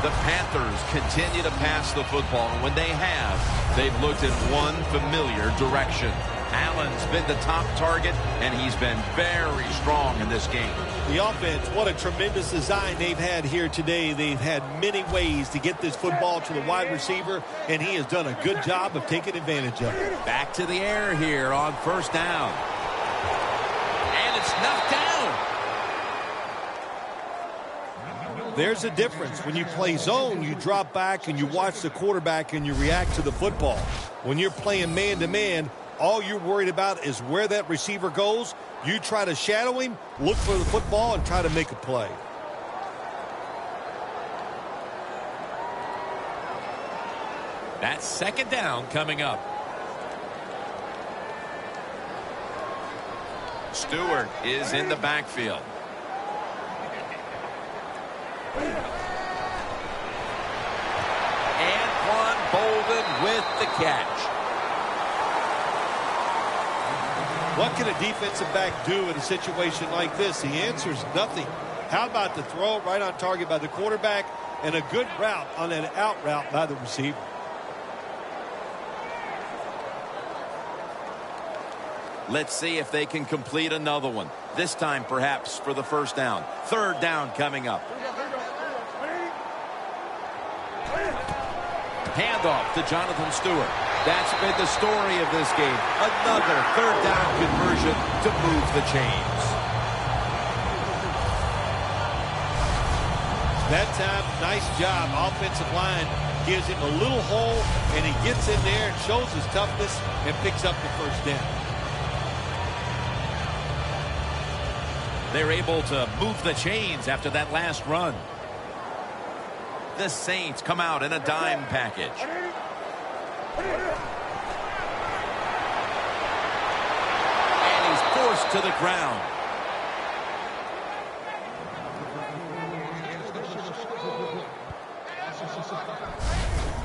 The Panthers continue to pass the football, and when they have, they've looked in one familiar direction. Allen's been the top target, and he's been very strong in this game. The offense, what a tremendous design they've had here today. They've had many ways to get this football to the wide receiver, and he has done a good job of taking advantage of it. Back to the air here on first down. And it's knocked down. There's a difference. When you play zone, you drop back and you watch the quarterback and you react to the football. When you're playing man-to-man, all you're worried about is where that receiver goes. You try to shadow him, look for the football, and try to make a play. That's second down coming up. Stewart is in the backfield. Anquan Bolden with the catch. What can a defensive back do in a situation like this? The answer is nothing. How about the throw right on target by the quarterback and a good route on an out route by the receiver? Let's see if they can complete another one. This time perhaps for the first down. Third down coming up. Handoff to Jonathan Stewart. That's been the story of this game. Another third down conversion to move the chains. That time, nice job. Offensive line gives him a little hole, and he gets in there and shows his toughness and picks up the first down. They're able to move the chains after that last run. The Saints come out in a dime package. And he's forced to the ground.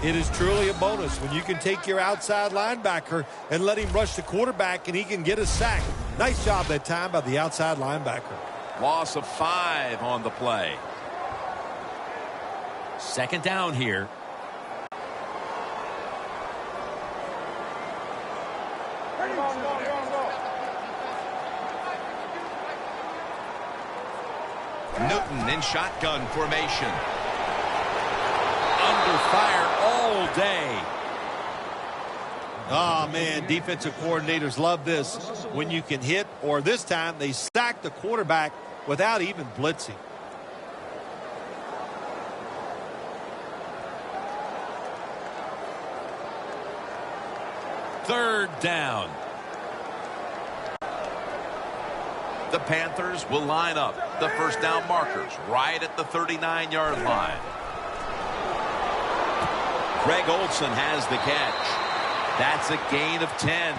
It is truly a bonus when you can take your outside linebacker and let him rush the quarterback and he can get a sack. Nice job that time by the outside linebacker. Loss of 5 on the play. Second down here. Newton in shotgun formation. Under fire all day. Oh, man, defensive coordinators love this. When you can hit, or this time they sack the quarterback without even blitzing. Third down. The Panthers will line up the first down markers right at the 39-yard line. Greg Olsen has the catch. That's a gain of 10.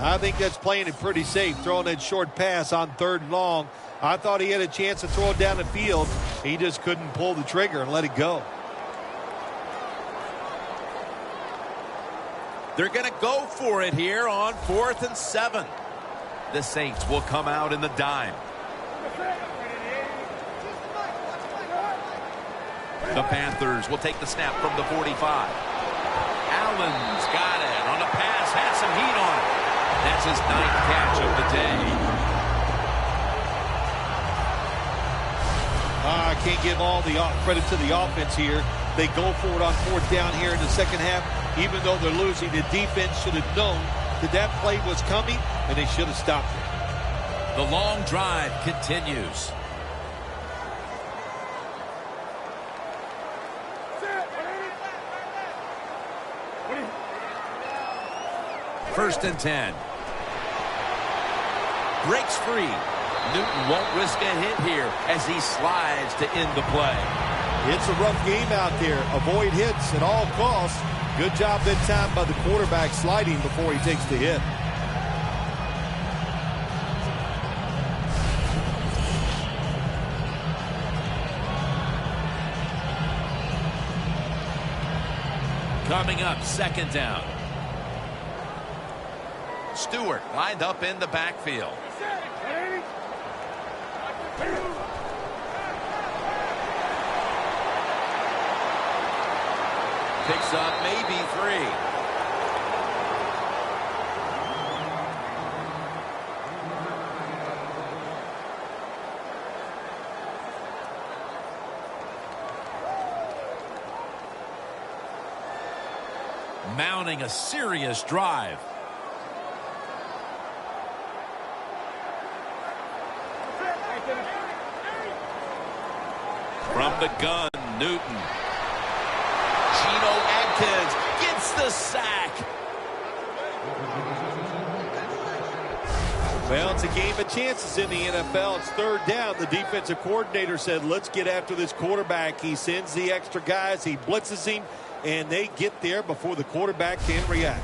I think that's playing it pretty safe, throwing that short pass on third and long. I thought he had a chance to throw it down the field. He just couldn't pull the trigger and let it go. They're going to go for it here on 4th and 7. The Saints will come out in the dime. The Panthers will take the snap from the 45. Allen's got it on a pass, has some heat on it. That's his 9th catch of the day. I can't give all the credit to the offense here. They go for it on 4th down here in the second half. Even though they're losing, the defense should have known that that play was coming, and they should have stopped it. The long drive continues. First and 10. Breaks free. Newton won't risk a hit here as he slides to end the play. It's a rough game out there. Avoid hits at all costs. Good job that time by the quarterback sliding before he takes the hit. Coming up, second down. Stewart lined up in the backfield. Picks up maybe 3. Mounting a serious drive. From the gun, Newton. Geno Atkins gets the sack. Well, it's a game of chances in the NFL. It's third down. The defensive coordinator said, let's get after this quarterback. He sends the extra guys. He blitzes him. And they get there before the quarterback can react.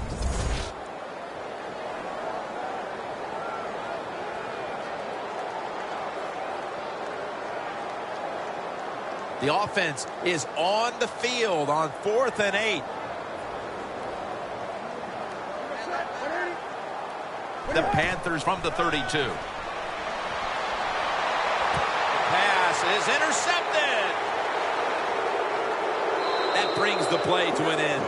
The offense is on the field on 4th and 8. The Panthers from the 32. Pass is intercepted. That brings the play to an end.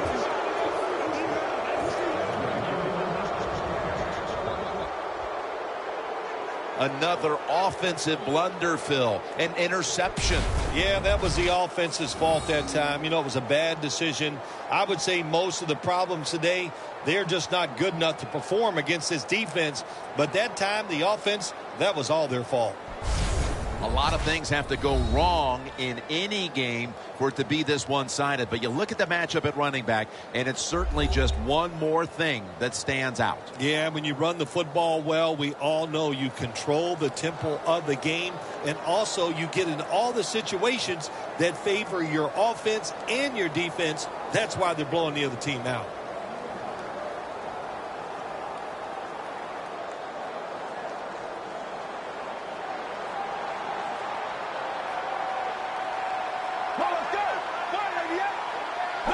Another offensive blunder, Phil. An interception. Yeah, that was the offense's fault that time. You know, it was a bad decision. I would say most of the problems today, they're just not good enough to perform against this defense. But that time, the offense, that was all their fault. A lot of things have to go wrong in any game for it to be this one-sided. But you look at the matchup at running back, and it's certainly just one more thing that stands out. Yeah, when you run the football well, we all know you control the tempo of the game. And also, you get in all the situations that favor your offense and your defense. That's why they're blowing the other team out.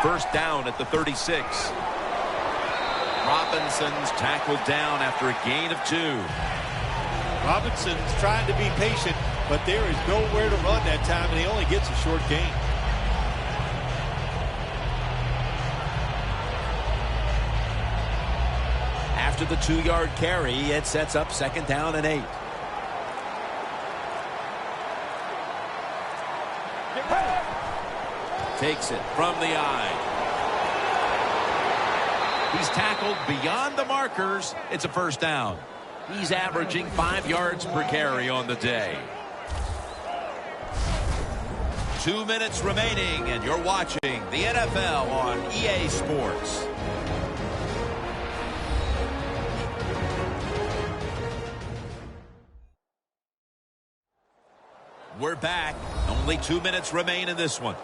First down at the 36. Robinson's tackled down after a gain of 2. Robinson's trying to be patient, but there is nowhere to run that time, and he only gets a short gain. After the 2-yard carry, it sets up second down and 8. Takes it from the eye. He's tackled beyond the markers. It's a first down. He's averaging 5 yards per carry on the day. 2 minutes remaining, and you're watching the NFL on EA Sports. We're back. Only 2 minutes remain in this one.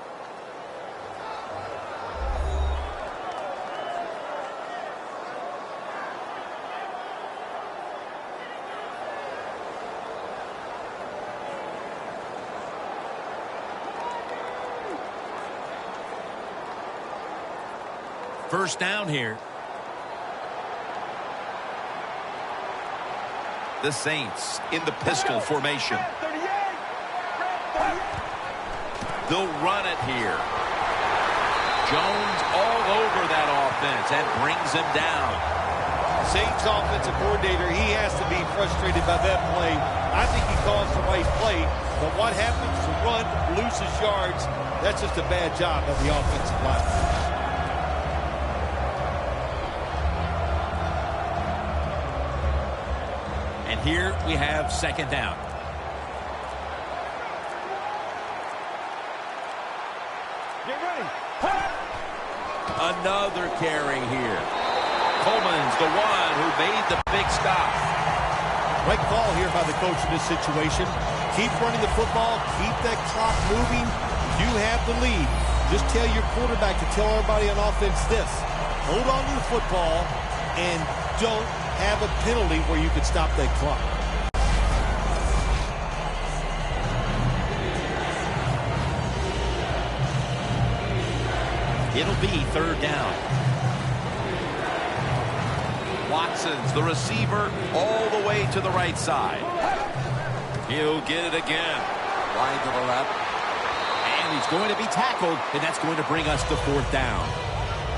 First down here. The Saints in the pistol formation. They'll run it here. Jones all over that offense and brings him down. Saints offensive coordinator, he has to be frustrated by that play. I think he calls the right play, but what happens to run, loses yards, that's just a bad job of the offensive line. And here we have second down. Get ready. Another carry here. Coleman's the one who made the big stop. Right call here by the coach in this situation. Keep running the football. Keep that clock moving. You have the lead. Just tell your quarterback to tell everybody on offense this. Hold on to the football and don't have a penalty where you could stop that clock. It'll be 3rd down. Watson's the receiver all the way to the right side. He'll get it again. Wide to the left. And he's going to be tackled, and that's going to bring us to 4th down.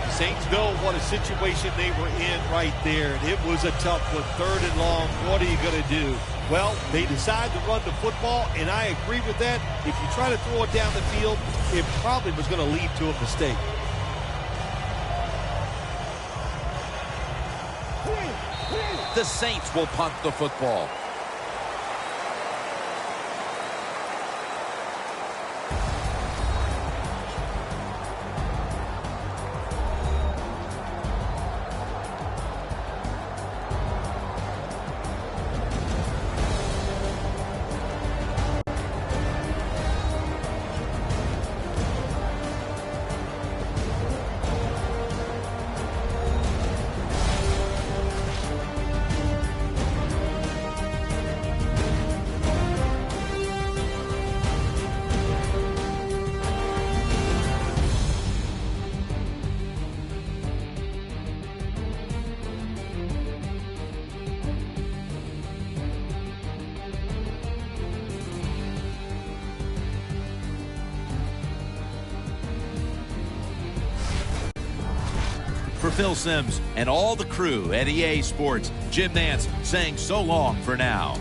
Saints know what a situation they were in right there. It was a tough one, 3rd and long. What are you going to do? Well, they decide to run the football, and I agree with that. If you try to throw it down the field, it probably was going to lead to a mistake. The Saints will punt the football. For Phil Simms and all the crew at EA Sports, Jim Nantz saying so long for now.